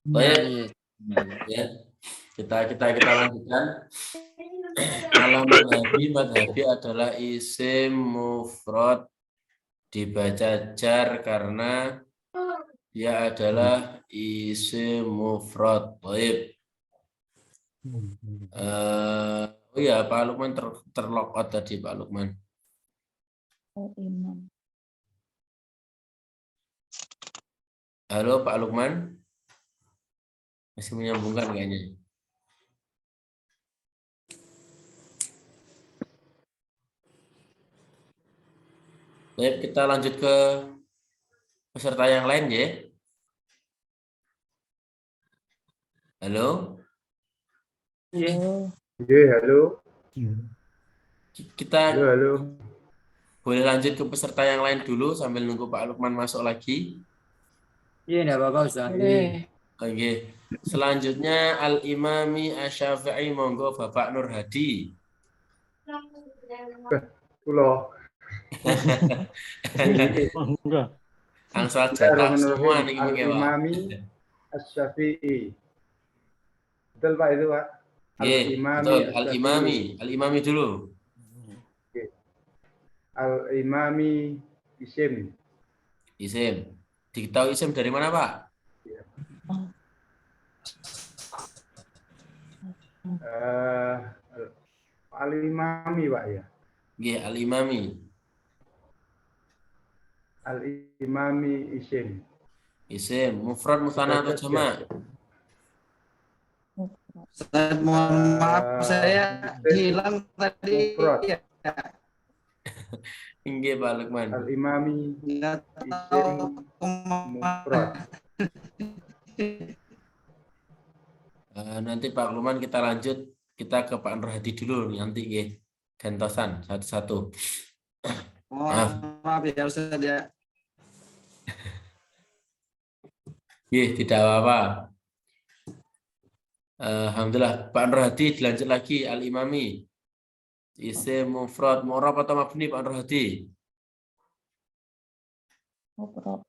Baik. Ya. Kita lanjutkan. Kalau madhabi adalah isim mufrad dibaca jar karena dia adalah isim mufrad. Baik. Oh ya, Pak Lukman terlogout tadi Pak Lukman. Imam. Halo Pak Lukman. Masih menyambungkan kayaknya. Baik, kita lanjut ke peserta yang lain ya. Halo. Halo. Kita Halo. boleh lanjut ke peserta yang lain dulu sambil nunggu Pak Lukman masuk lagi. Iya, enggak apa-apa Ustaz. Oke. Selanjutnya Al-Imami Asy-Syafi'i, monggo Bapak Nur Hadi. Pulau. Angsal jatah semua nih Pak. Al-Imami Asy-Syafi'i. Betul Pak itu Pak? Al-Imami dulu. Al-Imami isim. Isim. Diketahui isim dari mana Pak? Al-Imami Pak ya. Nggih, Al-Imami. Al-Imami isim. Isim, mufrad, musanna atau jamak? Ustaz, mohon maaf saya hilang tadi. Mufrad. Ya, Inggih Pak Lukman. Al-imami nggak isim tahu kemana. mufrad. Nanti Pak Lukman kita lanjut, kita ke Pak Nur Hadi dulu nanti ya. Gantosan satu-satu. Maaf. Maaf ya Ustaz ya. Tidak apa-apa. Alhamdulillah. Pak Nur Hadi dilanjut lagi al-imami. Isim mufrad, mu'rab atau mabni Pak Nur Hadi? Mufrad.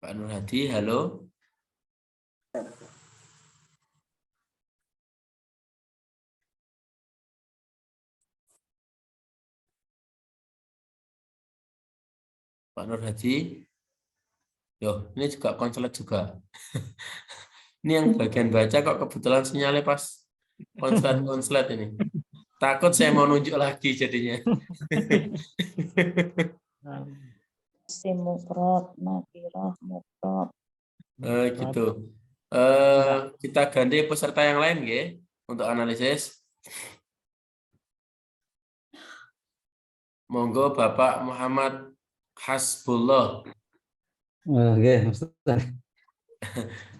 Pak Nur Hadi, halo. Pak Nur Hadi. Yo, ini juga konslet juga. Ini yang bagian baca kok kebetulan sinyalnya pas konslet ini. Takut saya mau nunjuk lagi jadinya. Isim mufrad, nakirah, mufrad. Gitu. Kita ganti peserta yang lain ya untuk analisis. Monggo Bapak Muhammad Hasbullah. Oke, Ustaz.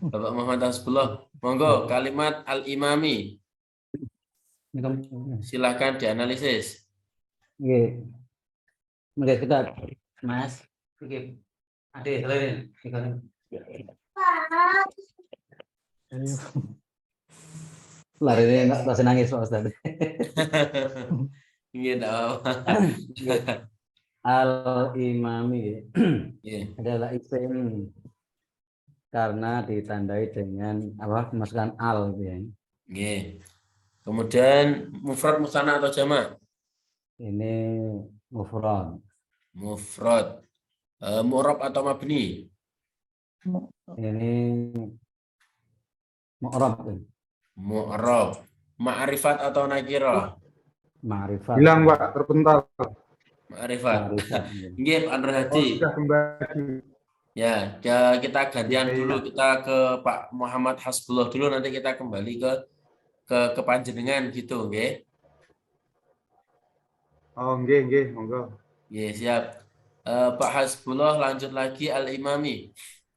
Bapak Muhammad Hasbullah. Monggo kalimat al-imami. Silakan dianalisis. Oke. Oke, kita Mas. Oke. Adik, selain. Lari ini enggak pasti nangis Pak Ustaz. Iya, apa. Al-imami adalah isim karena ditandai dengan apa? Masukkan al gitu ya. Kemudian mufrad, musanna atau jamak? Ini mufrad. Mufrad. Mu'rab atau mabni? Ini mu'rab. Mu'rab. Ma'rifat atau nakirah? Ma'rifat. Hilang Pak, terpental. Ma'rifat. Nggih, Pak Nur Hadi. Sudah kembali. Ya, kita gantian dulu, kita ke Pak Muhammad Hasbullah dulu, nanti kita kembali ke panjenengan gitu, nggih. Oh, nggih, monggo. Nggih, siap. Pak Hasbullah lanjut lagi al-imami.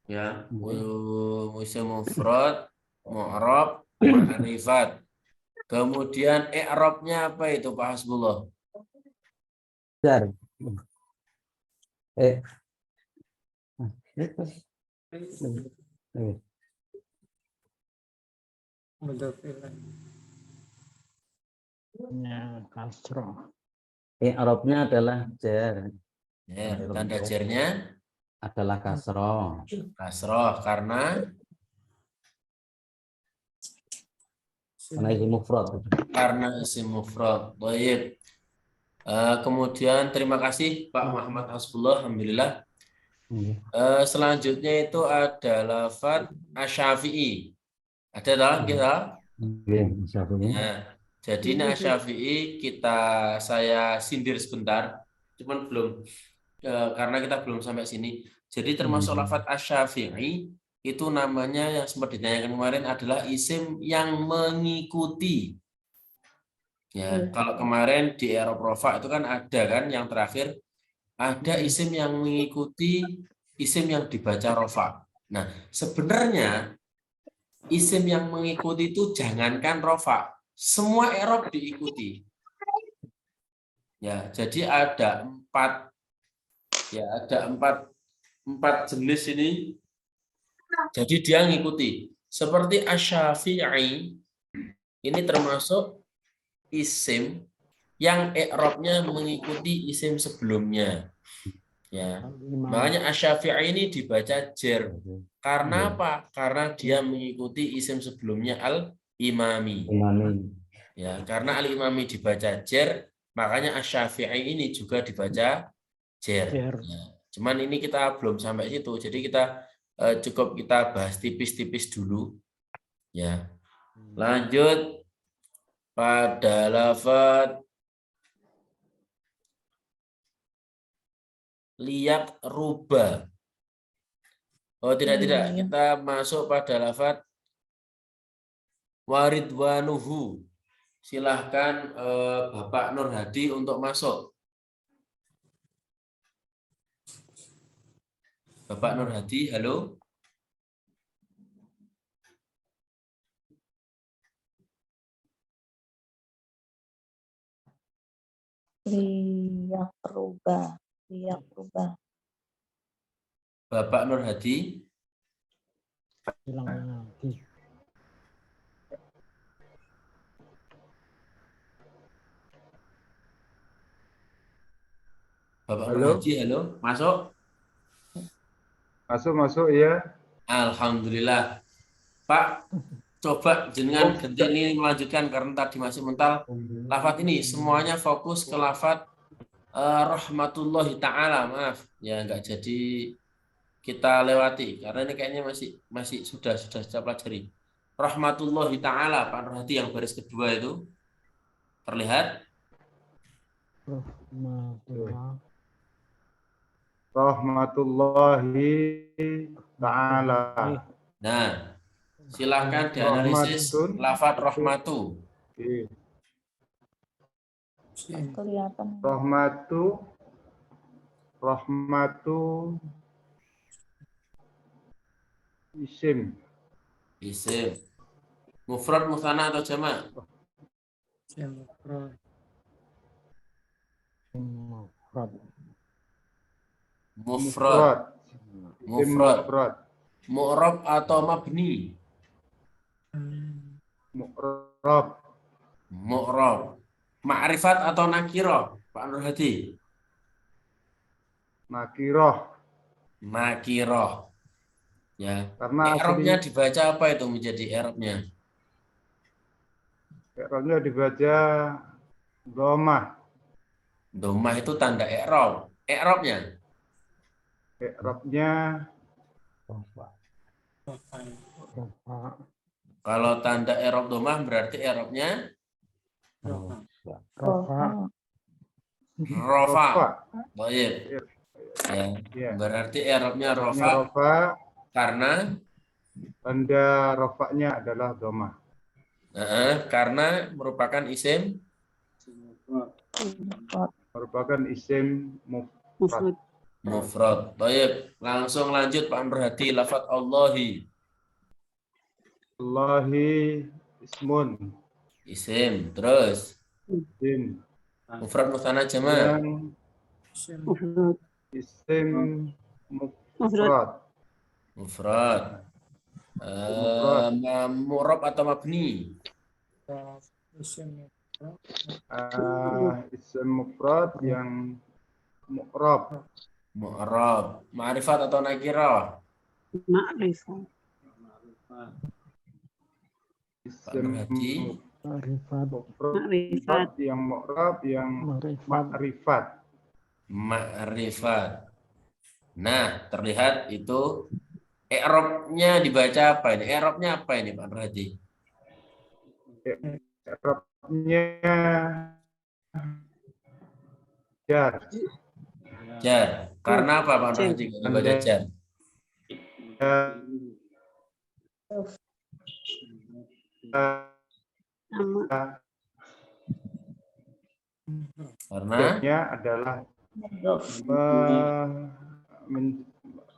Ya, musim mufrad, mu'rab, ma'rifat. Kemudian i'rabnya apa itu Pak Hasbullah? Jar. I'rabnya adalah jar. Ya, tanda jarnya adalah kasroh. Kasroh karena isim mufrad. Karena isim mufrad. Baik. Kemudian terima kasih Pak Muhammad Hasbullah, alhamdulillah. Selanjutnya itu ada lafaz asy-Syafi'i. Ada dalam kita? Nah, jadi ini asy-Syafi'i saya sindir sebentar, cuman belum karena kita belum sampai sini. Jadi termasuk lafaz asy-Syafi'i itu namanya yang sempat ditanyakan kemarin adalah isim yang mengikuti. Ya, kalau kemarin di i'rab rafa itu kan ada kan yang terakhir ada isim yang mengikuti isim yang dibaca rafa. Nah, sebenarnya isim yang mengikuti itu jangankan rafa, semua i'rab diikuti. Ya, jadi ada empat jenis ini. Jadi dia ngikuti. Seperti asy-Syafi'i ini termasuk isim yang i'rabnya mengikuti isim sebelumnya. Ya. Makanya asy-Syafi'i ini dibaca jar. Karena apa? Karena dia mengikuti isim sebelumnya al-imami. Ya, karena al-imami dibaca jar, makanya asy-Syafi'i ini juga dibaca jar. Ya. Cuman ini kita belum sampai situ. Jadi kita cukup kita bahas tipis-tipis dulu. Ya. Lanjut pada lafaz liyak ruba. Oh, tidak. Iya. Kita masuk pada lafaz waridwanuhu. Silahkan Bapak Nur Hadi untuk masuk. Bapak Nur Hadi, halo. Liyaqruba. Bapak Nur Hadi. Bapak Nur Halo? Hadi, halo. Masuk. Masuk ya. Alhamdulillah. Pak, coba jenengan ganti ini melanjutkan karena tadi masih mental. Lafaz ini semuanya fokus ke lafaz rahmatullahi ta'ala. Maaf, ya nggak jadi kita lewati karena ini kayaknya masih sudah saya pelajari. Rahmatullahi ta'ala, Pak Nur Hadi yang baris kedua itu terlihat. Rahmatullahi ta'ala. Nah, silahkan dianalisis lafaz rahmatu. Oke. Kelihatan. Rahmatu isim. Mufrad, musanna atau jamak? Mufrad. Mu'rab atau mabni? Mu'rab. Ma'rifat atau nakirah, Pak Nur Hadi? Nakirah. Ya. Karena i'rabnya dibaca apa itu menjadi i'rabnya? i'rabnya dibaca dhammah. Dhammah itu tanda i'rab. I'rabnya kalau tanda i'rab dhammah berarti i'rabnya rofa. Baik. Ya. Berarti i'rabnya rofa karena tanda rofaknya adalah dhammah. Karena merupakan isim mufrad. Baik, langsung lanjut Pak Nur Hadi, lafaz Allahi. Allahi ismun. Isim, terus mufrad, musanna, jamak. Isim mufrad. Mu'rab atau mabni? Isim mufrad yang mu'rab. Ma'rifat atau nakirah? Isim mufrad yang mu'rab yang ma'rifat. Nah, terlihat itu i'rabnya dibaca apa ini? I'rabnya apa ini Pak Nur Hadi? I'rabnya jar. Karena apa Pak Nur Hadi dibaca jar? Karena adalah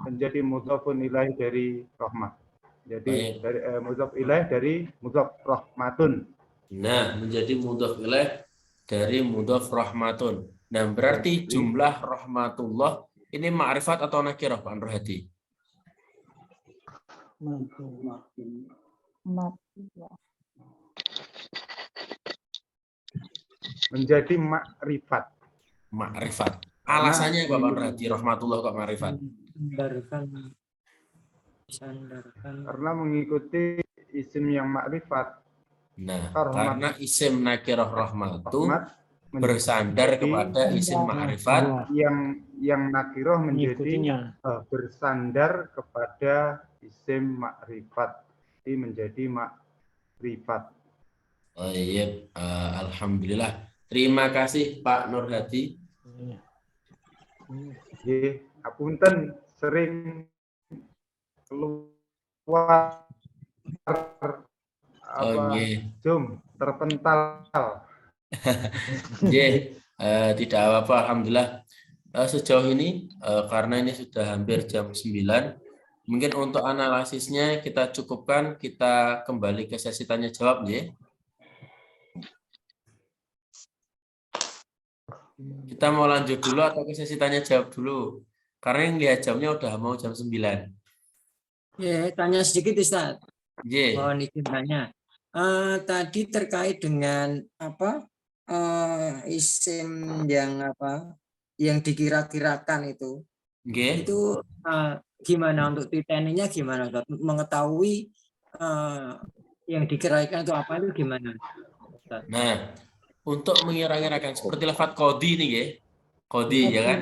menjadi mudhafun ilaih dari rahmah. Jadi dari mudhaf ilaih dari mudhaf rahmatun. Nah, menjadi mudhaf ilaih dari mudhaf rahmatun. Nah, berarti jumlah rahmatullah ini ma'rifat atau nakirah Pak Nur Hadi? Menjadi ma'rifat. Alasannya Pak Nur Hadi, rahmatullah kok ma'rifat? Karena mengikuti isim yang ma'rifat. Nah, karena isim nakirah rahmatu bersandar kepada isim ma'rifat yang nakirah menjadi bersandar kepada isim ma'rifat. Ini menjadi ma'rifat. Oh iya, alhamdulillah. Terima kasih Pak Nur Hadi. Apunten sering keluar zoom terpental. Tidak apa-apa, alhamdulillah. Sejauh ini karena ini sudah hampir jam 9, mungkin untuk analisisnya kita cukupkan, kita kembali ke sesi tanya jawab ya. Kita mau lanjut dulu atau ke sesi tanya jawab dulu? Karena yang lihat jamnya udah mau jam 9. Ya, tanya sedikit Ustaz. Mohon izin tanya. Tadi terkait dengan apa? Isim yang apa? Yang dikira-kirakan itu. Itu gimana untuk titaninya gimana Ustaz? Mengetahui yang dikira-kirakan itu apa itu gimana Ustaz? Nah, untuk mengira-ngirakan seperti lafadz qadi nih ya. Qadi ya kan?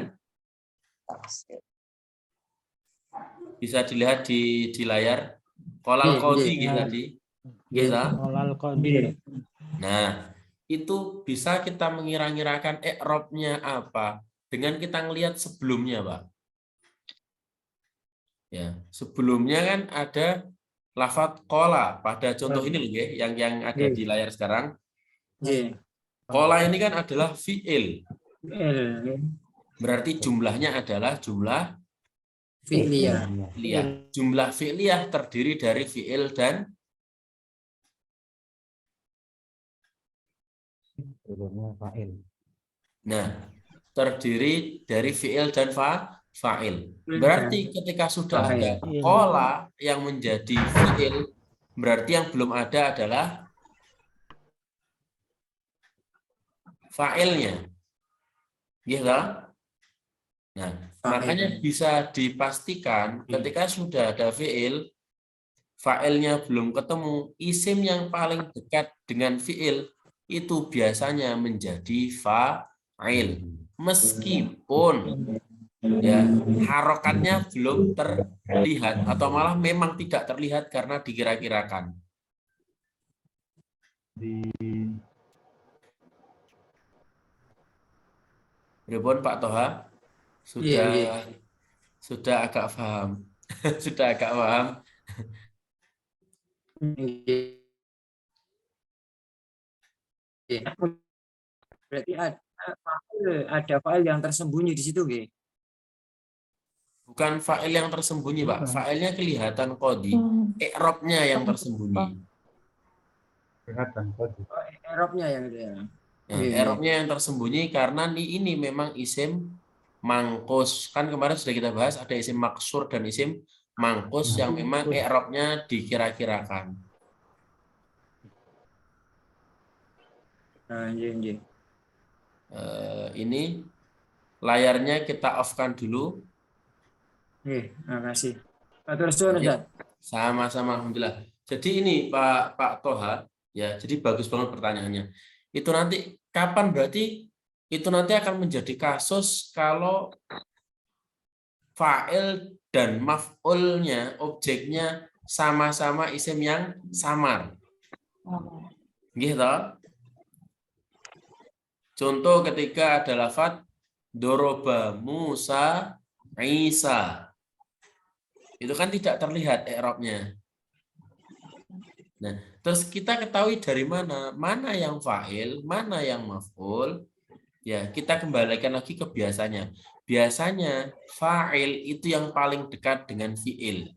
Bisa dilihat di layar. Qolal qadi gitu tadi. Gitu. Qolal qadi. Nah, itu bisa kita mengira-ngirakan i'rabnya apa dengan kita ngelihat sebelumnya, Pak. Ya, sebelumnya kan ada lafadz qola pada contoh ini loh ya, yang ada di layar sekarang. Qola ini kan adalah fi'il. Berarti jumlahnya adalah jumlah fi'liyah. Jumlah fi'liyah terdiri dari fi'il dan terdiri dari fi'il dan fa'il. Berarti ketika sudah ada qola yang menjadi fi'il, berarti yang belum ada adalah fa'ilnya. Gitu. Nah, makanya bisa dipastikan ketika sudah ada fi'il, fa'ilnya belum ketemu, isim yang paling dekat dengan fi'il itu biasanya menjadi fa'il. Meskipun ya harokatnya belum terlihat atau malah memang tidak terlihat karena dikira-kirakan. Pripun Pak Toha? Sudah agak paham. Sudah agak paham. Berarti ada fa'il yang tersembunyi di situ, nggih. Bukan fa'il yang tersembunyi, Pak. Fa'ilnya kelihatan qadi. I'rabnya yang tersembunyi. Kelihatan qadi. I'rabnya yang itu ya. I'rabnya yang tersembunyi karena ini memang isim mangkus. Kan kemarin sudah kita bahas ada isim maksur dan isim mangkus yang memang i'rabnya dikira-kirakan. Ini layarnya kita off-kan dulu. Makasih. Terus sama-sama alhamdulillah. Jadi ini Pak Toha ya, jadi bagus banget pertanyaannya. Itu nanti kapan berarti itu nanti akan menjadi kasus kalau fa'il dan maf'ulnya, objeknya sama-sama isim yang samar. Gitu. Contoh ketika ada lafadz doroba Musa Isa. Itu kan tidak terlihat i'rabnya. Nah, terus kita ketahui dari mana yang fa'il, mana yang maf'ul. Ya, kita kembalikan lagi ke biasanya. Biasanya fa'il itu yang paling dekat dengan fi'il.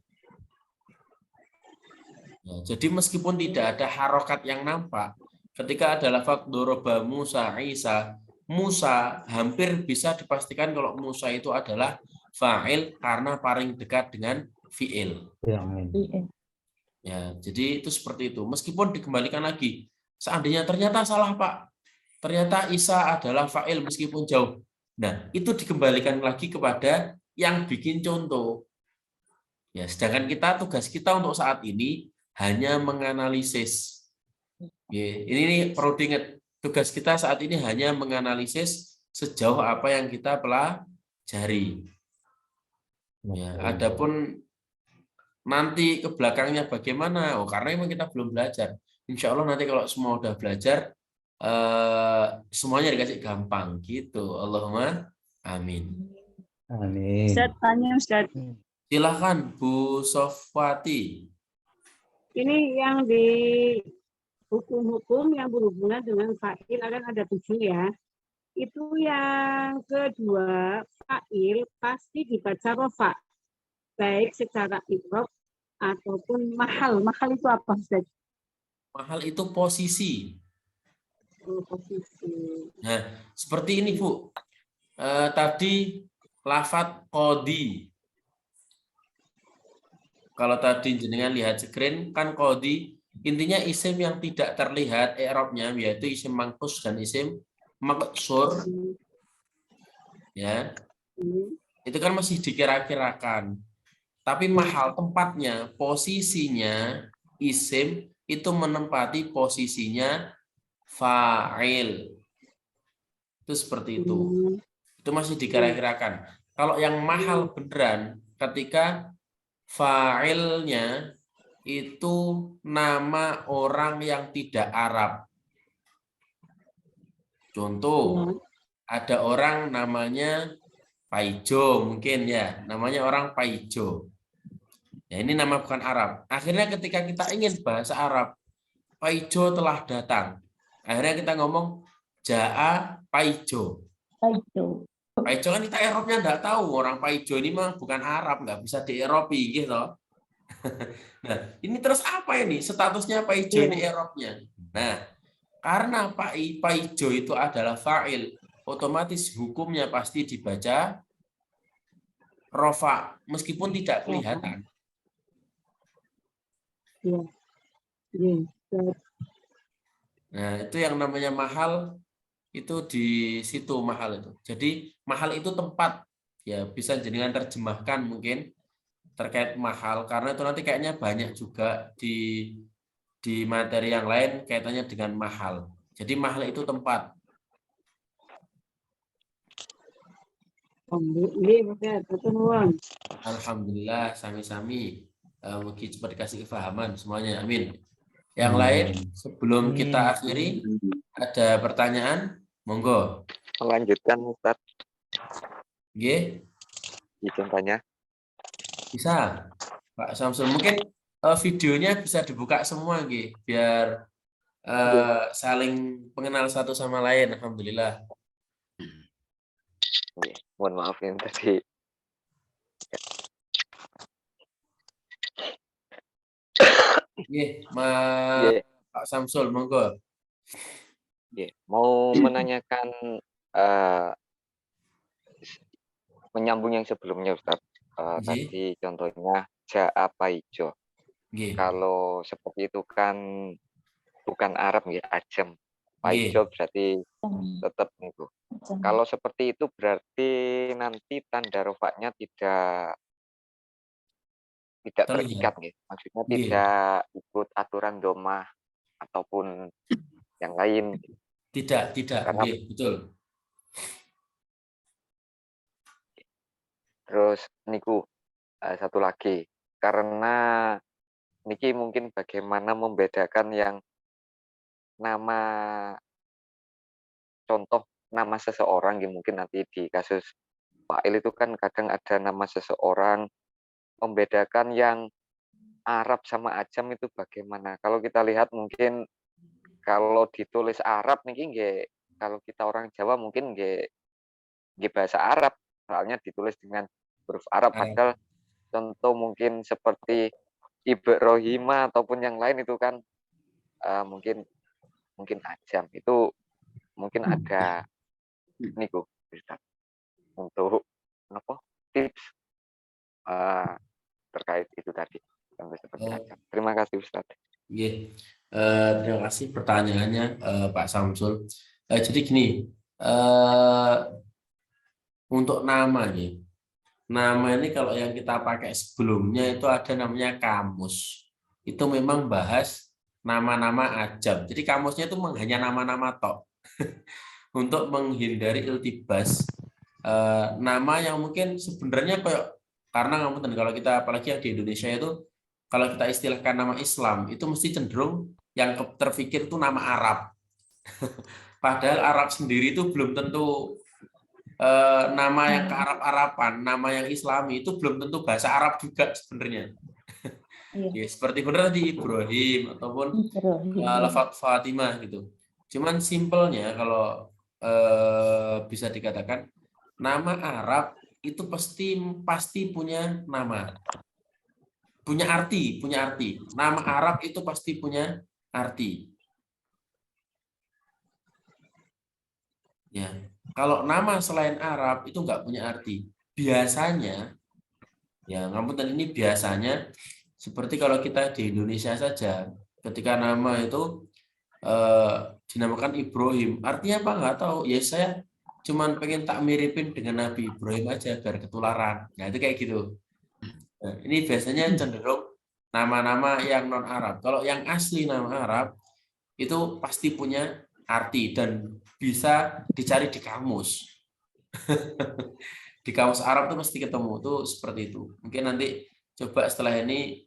Ya, jadi meskipun tidak ada harokat yang nampak, ketika ada lafadz doroba Musa Isa, Musa hampir bisa dipastikan kalau Musa itu adalah fa'il karena paling dekat dengan fi'il. Ya, jadi itu seperti itu. Meskipun dikembalikan lagi, seandainya ternyata salah Pak, ternyata Isa adalah fa'il meskipun jauh. Nah, itu dikembalikan lagi kepada yang bikin contoh. Ya, sedangkan tugas kita untuk saat ini hanya menganalisis. Ya, ini perlu diingat, tugas kita saat ini hanya menganalisis sejauh apa yang kita pelajari. Ya, adapun nanti ke belakangnya bagaimana? Karena memang kita belum belajar. Insya Allah nanti kalau semua udah belajar, semuanya dikasih gampang gitu. Allahumma amin. Amin. Ustaz, tanya Ustaz. Silahkan Bu Sofwati. Ini yang di hukum-hukum yang berhubungan dengan fa'il akan ada 7 ya. Itu yang kedua, fa'il pasti dibaca rofa, baik secara i'rab ataupun mahal. Mahal itu apa, Ustaz? Mahal itu posisi. Posisi. Nah, seperti ini Bu. Tadi lafadz qodi. Kalau tadi jenengan lihat screen kan qodi intinya isim yang tidak terlihat i'rabnya yaitu isim mangkus dan isim maksur. Ya. Itu kan masih dikira-kirakan. Tapi mahal tempatnya, posisinya isim itu menempati posisinya fa'il. Itu seperti itu. Itu masih dikira-kirakan. Kalau yang mahal beneran ketika fa'ilnya itu nama orang yang tidak Arab. Contoh, ada orang namanya Paijo mungkin ya, namanya orang Paijo. Ya, ini nama bukan Arab. Akhirnya ketika kita ingin bahasa Arab, Paijo telah datang. Akhirnya kita ngomong Ja'a Paijo. Paijo kan kita Eropnya enggak tahu. Orang Paijo ini mah bukan Arab, nggak bisa di Eropi gitu. Nah, ini terus apa ini? Statusnya Paijo ini Eropnya. Nah, karena Paijo itu adalah fa'il, otomatis hukumnya pasti dibaca rofa meskipun tidak kelihatan. Nah, itu yang namanya mahal itu di situ mahal itu. Jadi mahal itu tempat ya bisa jenengan terjemahkan mungkin terkait mahal karena itu nanti kayaknya banyak juga di materi yang lain kaitannya dengan mahal. Jadi mahal itu tempat. Alhamdulillah sami-sami. Mungkin cepat dikasih kefahaman semuanya. Amin. Yang lain sebelum kita akhiri ada pertanyaan? Monggo. Melanjutkan Ustaz. Nggih. Izin tanya. Bisa. Pak Samsul mungkin videonya bisa dibuka semua nggih biar saling pengenal satu sama lain. Alhamdulillah. Mohon maaf yang tadi. Pak Samsul, monggo. Mau menanyakan menyambung yang sebelumnya Ustaz. Tadi contohnya Ja'a Paijo. Kalau seperti itu kan bukan Arab ya, Ajam. Paijo berarti tetap itu. Kalau seperti itu berarti nanti tanda rofaknya tidak terikat nih. Maksudnya tidak ikut aturan domah ataupun yang lain. Tidak. Karena, betul. Terus niku satu lagi karena niki mungkin bagaimana membedakan yang nama contoh nama seseorang yang mungkin nanti di kasus fa'il itu kan kadang ada nama seseorang, membedakan yang Arab sama Ajam itu bagaimana? Kalau kita lihat mungkin kalau ditulis Arab niki nggih, kalau kita orang Jawa mungkin nggih bahasa Arab, soalnya ditulis dengan huruf Arab. Padahal contoh mungkin seperti Ibrahima ataupun yang lain itu kan mungkin Ajam. Itu mungkin ada niku untuk apa tips terkait itu tadi. Seperti Ajam. Terima kasih Ustaz. Terima kasih pertanyaannya Pak Samsul. Jadi gini, untuk nama nih, nama ini kalau yang kita pakai sebelumnya itu ada namanya kamus. Itu memang bahas nama-nama Ajam. Jadi kamusnya itu hanya nama-nama tok untuk menghindari iltibas nama yang mungkin sebenarnya kayak karena kalau kita apalagi yang di Indonesia itu kalau kita istilahkan nama Islam itu mesti cenderung yang terpikir itu nama Arab. Padahal Arab sendiri itu belum tentu nama yang kearab-araban, nama yang Islami itu belum tentu bahasa Arab juga sebenarnya. Ya, seperti benar tadi Ibrahim ataupun lafaz Fatimah gitu. Cuman simpelnya kalau bisa dikatakan nama Arab itu pasti punya nama, punya arti. Nama Arab itu pasti punya arti. Ya, kalau nama selain Arab itu nggak punya arti. Biasanya, ya ngapunten ini biasanya seperti kalau kita di Indonesia saja, ketika nama itu dinamakan Ibrahim, artinya apa nggak tahu. Ya saya cuman pengen tak miripin dengan Nabi Ibrahim aja biar ketularan. Nah itu kayak gitu. Nah, ini biasanya cenderung nama-nama yang non Arab. Kalau yang asli nama Arab itu pasti punya arti dan bisa dicari di kamus. Di kamus Arab tuh pasti ketemu tuh seperti itu. Mungkin nanti coba setelah ini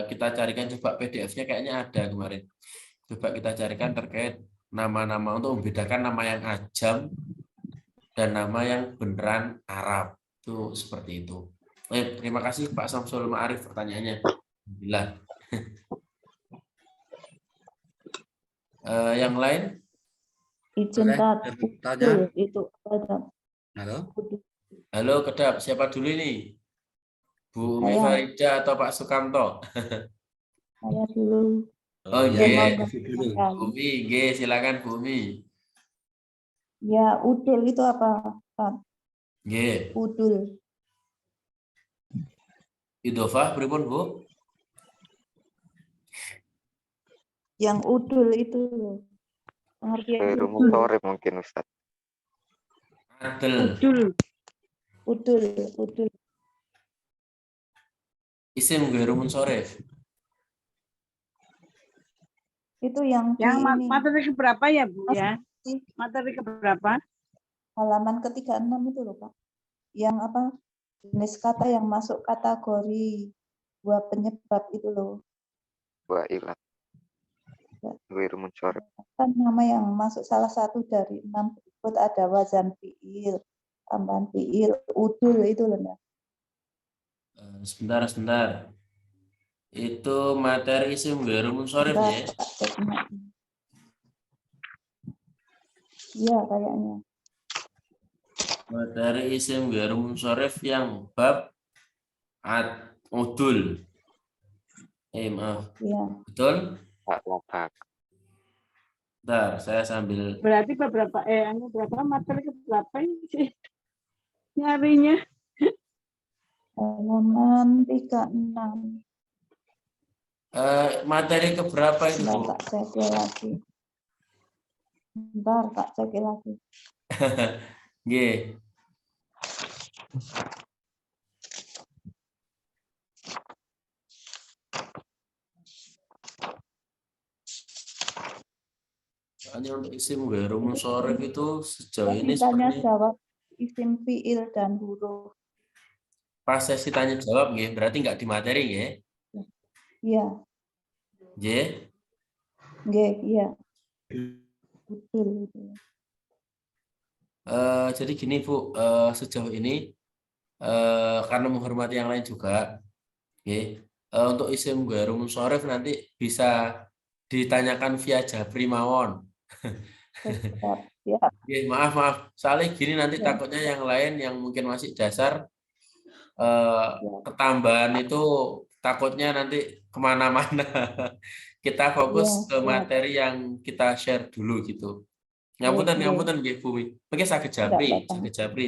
kita carikan coba PDF-nya kayaknya ada kemarin. Coba kita carikan terkait nama-nama untuk membedakan nama yang ajam dan nama yang beneran Arab. Itu seperti itu. Terima kasih Pak Samsul Ma'arif pertanyaannya. Alhamdulillah. Yang lain? Izin tanya. Itu ada. Halo, Kedap. Siapa dulu ini? Bu Umi Farida atau Pak Sukamto? Saya dulu. Oh, iya. Umi, silakan Bu Umi. Ya, udul itu apa, Pak? Nggih. Udul. Idhofah pripun, Bu? Yang udul itu pengertian Sorry mungkin Ustaz. Udul. Isim ghairu munsharif. Itu yang materi keberapa ya Bu ya? Materi keberapa? Halaman ke-36 itu loh Pak. Yang apa? Jenis kata yang masuk kategori dua penyebab itu loh. Dua ilat. Ghairu munsharif. Kan nama yang masuk salah satu dari 6 berikut ada wazan fi'il, tambahan fi'il, udul itu loh. Sebentar. Itu materi isim ghairu munsharif ya? Iya kayaknya. Materi isim ghairu munsharif yang bab udul. Maaf. Iya. Betul? Pak. Bentar, saya sambil. Berarti berapa materi keberapa ini sih? Nyarinya. Halaman 36. Materi keberapa itu? Bentar, Kak, cek lagi. Bentar, Kak, cek lagi. Nggih. Hanya untuk isim ghairu munsharif itu sejauh ini tanya jawab isim fi'il dan huruf. Pas sesi tanya jawab nggih, berarti nggak di materi nggih? Iya. Nggih. Nggih, iya. Betul. Jadi gini Bu, sejauh ini karena menghormati yang lain juga, untuk isim ghairu munsharif nanti bisa ditanyakan via Japri mawon. Ya. Maaf. Soalnya gini nanti takutnya yang lain yang mungkin masih dasar ketambahan itu takutnya nanti kemana-mana. Kita fokus ke materi yang kita share dulu gitu. Ngapunten nggih Bu. Mungkin saged Japri,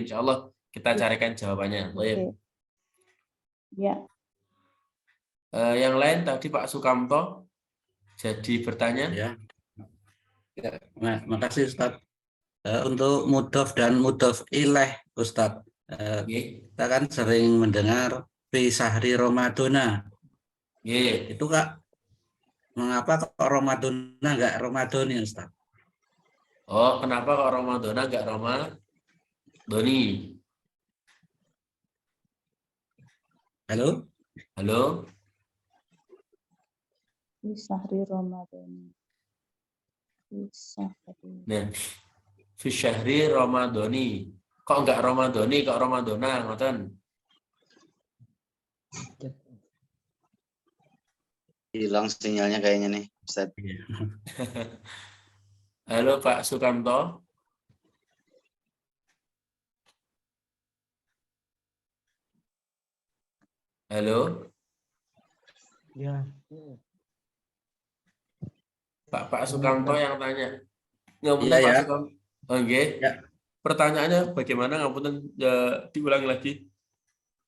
insya Allah kita carikan jawabannya. Ya. Yang lain tadi Pak Sukamto jadi bertanya. Ya. Nah, makasih Ustadz. Untuk mudhof dan mudhof ilaih Ustadz. Kita kan sering mendengar fi sahri Ramadana. Itu Kak, mengapa kok Ramadana enggak Ramadhani Ustadz? Oh, kenapa kok Ramadana enggak Ramadhani? Halo? Fi sahri Ramadhan. Nah, fi syahri Ramadhani. Kok enggak Ramadhani, kok Ramadhana, ngoten? Hilang sinyalnya kayaknya nih, Ustaz. Halo Pak Sukamto. Halo. Ya. Pak Sukamto yang tanya. Ngapunten Iya, Pak ya. Sukamto. Oke. Ya. Pertanyaannya bagaimana? Ngapunten diulangi lagi.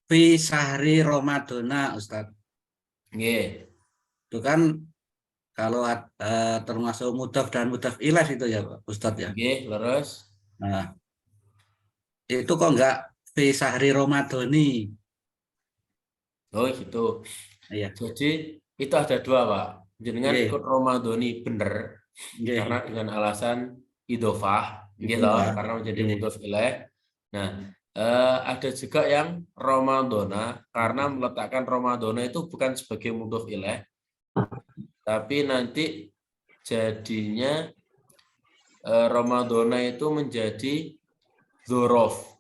Fi syahri Ramadhana, Ustaz. Nggih. Itu kan kalau termasuk mudhaf dan mudhaf ilaih itu ya, Ustaz ya. Nggih, leres. Nah, itu kok enggak fi syahri Ramadhani? Oh gitu. Iya. Jadi itu ada dua Pak. Jenengan Nggih. ikut Ramadhani bener. Nggih. Karena dengan alasan idofah, gitu, Idofah. karena menjadi Nggih. mudhof ilaih. Nah, ada juga yang Ramadhana karena meletakkan Ramadhana itu bukan sebagai mudhof ilaih, tapi nanti jadinya Ramadhana itu menjadi dzorof.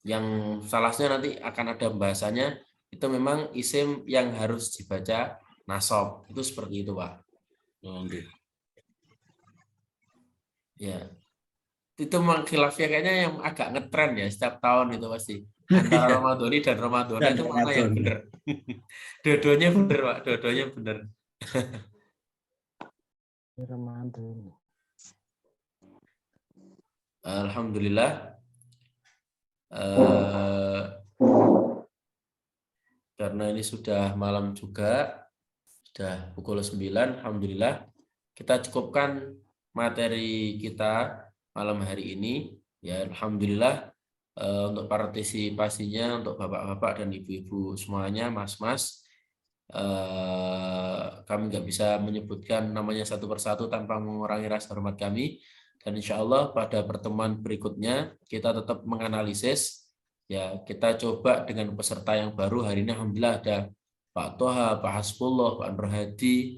Yang salahnya nanti akan ada bahasanya, itu memang isim yang harus dibaca nasab. Itu seperti itu, Pak. Nggih. Ya. Itu memang khilafnya kayaknya yang agak ngetren ya setiap tahun itu pasti. Antara Ramadhani dan Ramadhana itu mana yang benar? Dua-duanya benar, Pak. Dua-duanya benar. Alhamdulillah. Karena ini sudah malam juga, sudah pukul 9, alhamdulillah kita cukupkan materi kita malam hari ini. Ya, alhamdulillah untuk partisipasinya untuk bapak-bapak dan ibu-ibu semuanya, mas-mas, kami nggak bisa menyebutkan namanya satu persatu tanpa mengurangi rasa hormat kami. Dan insya Allah pada pertemuan berikutnya kita tetap menganalisis. Ya, kita coba dengan peserta yang baru hari ini. Alhamdulillah ada Pak Toha, Pak Hasbullah, Pak Nur Hadi,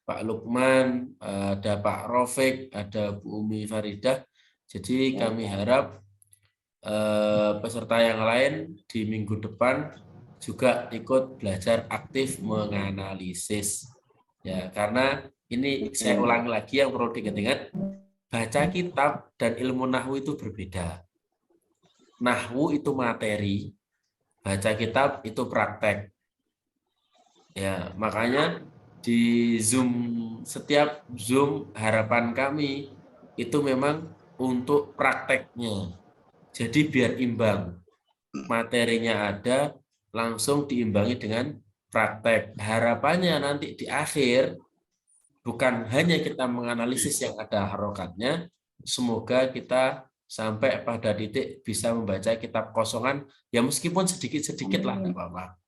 Pak Lukman, ada Pak Rofik, ada Bu Umi Faridah. Jadi kami harap peserta yang lain di minggu depan juga ikut belajar aktif menganalisis. Ya, karena ini saya ulangi lagi yang perlu diingat-ingat, baca kitab dan ilmu nahwu itu berbeda. Nahwu itu materi, baca kitab itu praktek. Ya, makanya di setiap Zoom harapan kami itu memang untuk prakteknya. Jadi biar imbang. Materinya ada, langsung diimbangi dengan praktek. Harapannya nanti di akhir bukan hanya kita menganalisis yang ada harokatnya, semoga kita sampai pada titik bisa membaca kitab kosongan, ya meskipun sedikit-sedikit lah, nggak apa-apa.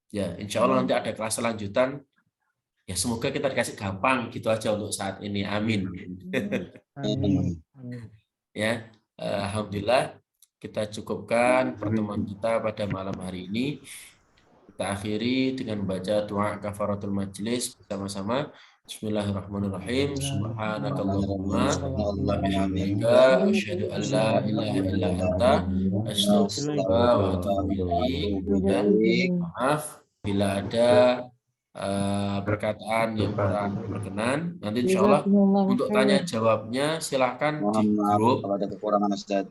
Ya, insya Allah nanti ada kelas lanjutan, ya semoga kita dikasih gampang gitu aja untuk saat ini, amin. Ya, alhamdulillah kita cukupkan pertemuan kita pada malam hari ini. Kita akhiri dengan membaca doa kafaratul majlis bersama-sama. Bismillahirrahmanirrahim. Subhanakallahumma wa bihamdika asyhadu an la ilaha illa anta astaghfiruka wa atubu ilaik. Maaf bila ada perkataan yang kurang berkenan. Nanti insya Allah untuk tanya jawabnya silakan di grup. Kalau ada kekurangan Ustaz.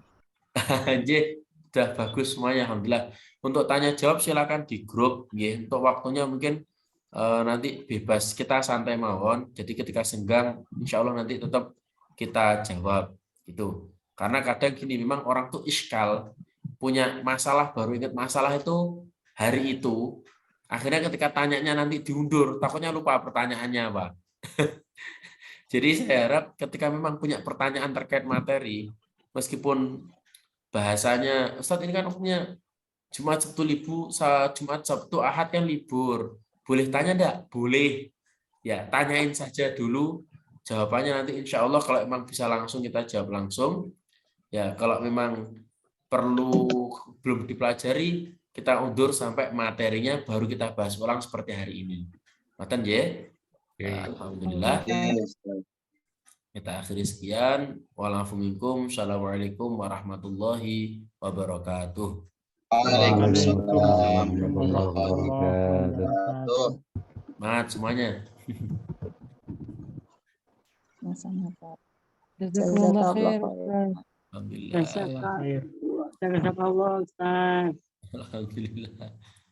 Anjir, udah bagus semuanya, alhamdulillah. Untuk tanya jawab silakan di grup. Untuk waktunya mungkin nanti bebas, kita santai mawon. Jadi ketika senggang, insya Allah nanti tetap kita jawab itu. Karena kadang gini, memang orang tuh iskal, punya masalah baru ingat masalah itu hari itu. Akhirnya ketika tanyanya nanti diundur, takutnya lupa pertanyaannya apa. Jadi saya harap ketika memang punya pertanyaan terkait materi, meskipun bahasanya, Ustadz ini kan hukumnya Jumat Sabtu libur, Jumat Sabtu Ahad kan libur. Boleh tanya enggak? Boleh. Ya, tanyain saja dulu. Jawabannya nanti insya Allah kalau memang bisa langsung kita jawab langsung. Ya, kalau memang perlu belum dipelajari, kita undur sampai materinya baru kita bahas ulang seperti hari ini. Matan ya? Alhamdulillah. Kita akhiri sekian. Wa'alaikumsalam. Assalamualaikum warahmatullahi wabarakatuh. Waalaikumsalam warahmatullahi wabarakatuh. Semangat semuanya. Sama-sama, Pak. Jazakallah khair. Alhamdulillah. Jazakallah Ustaz. Alhamdulillah.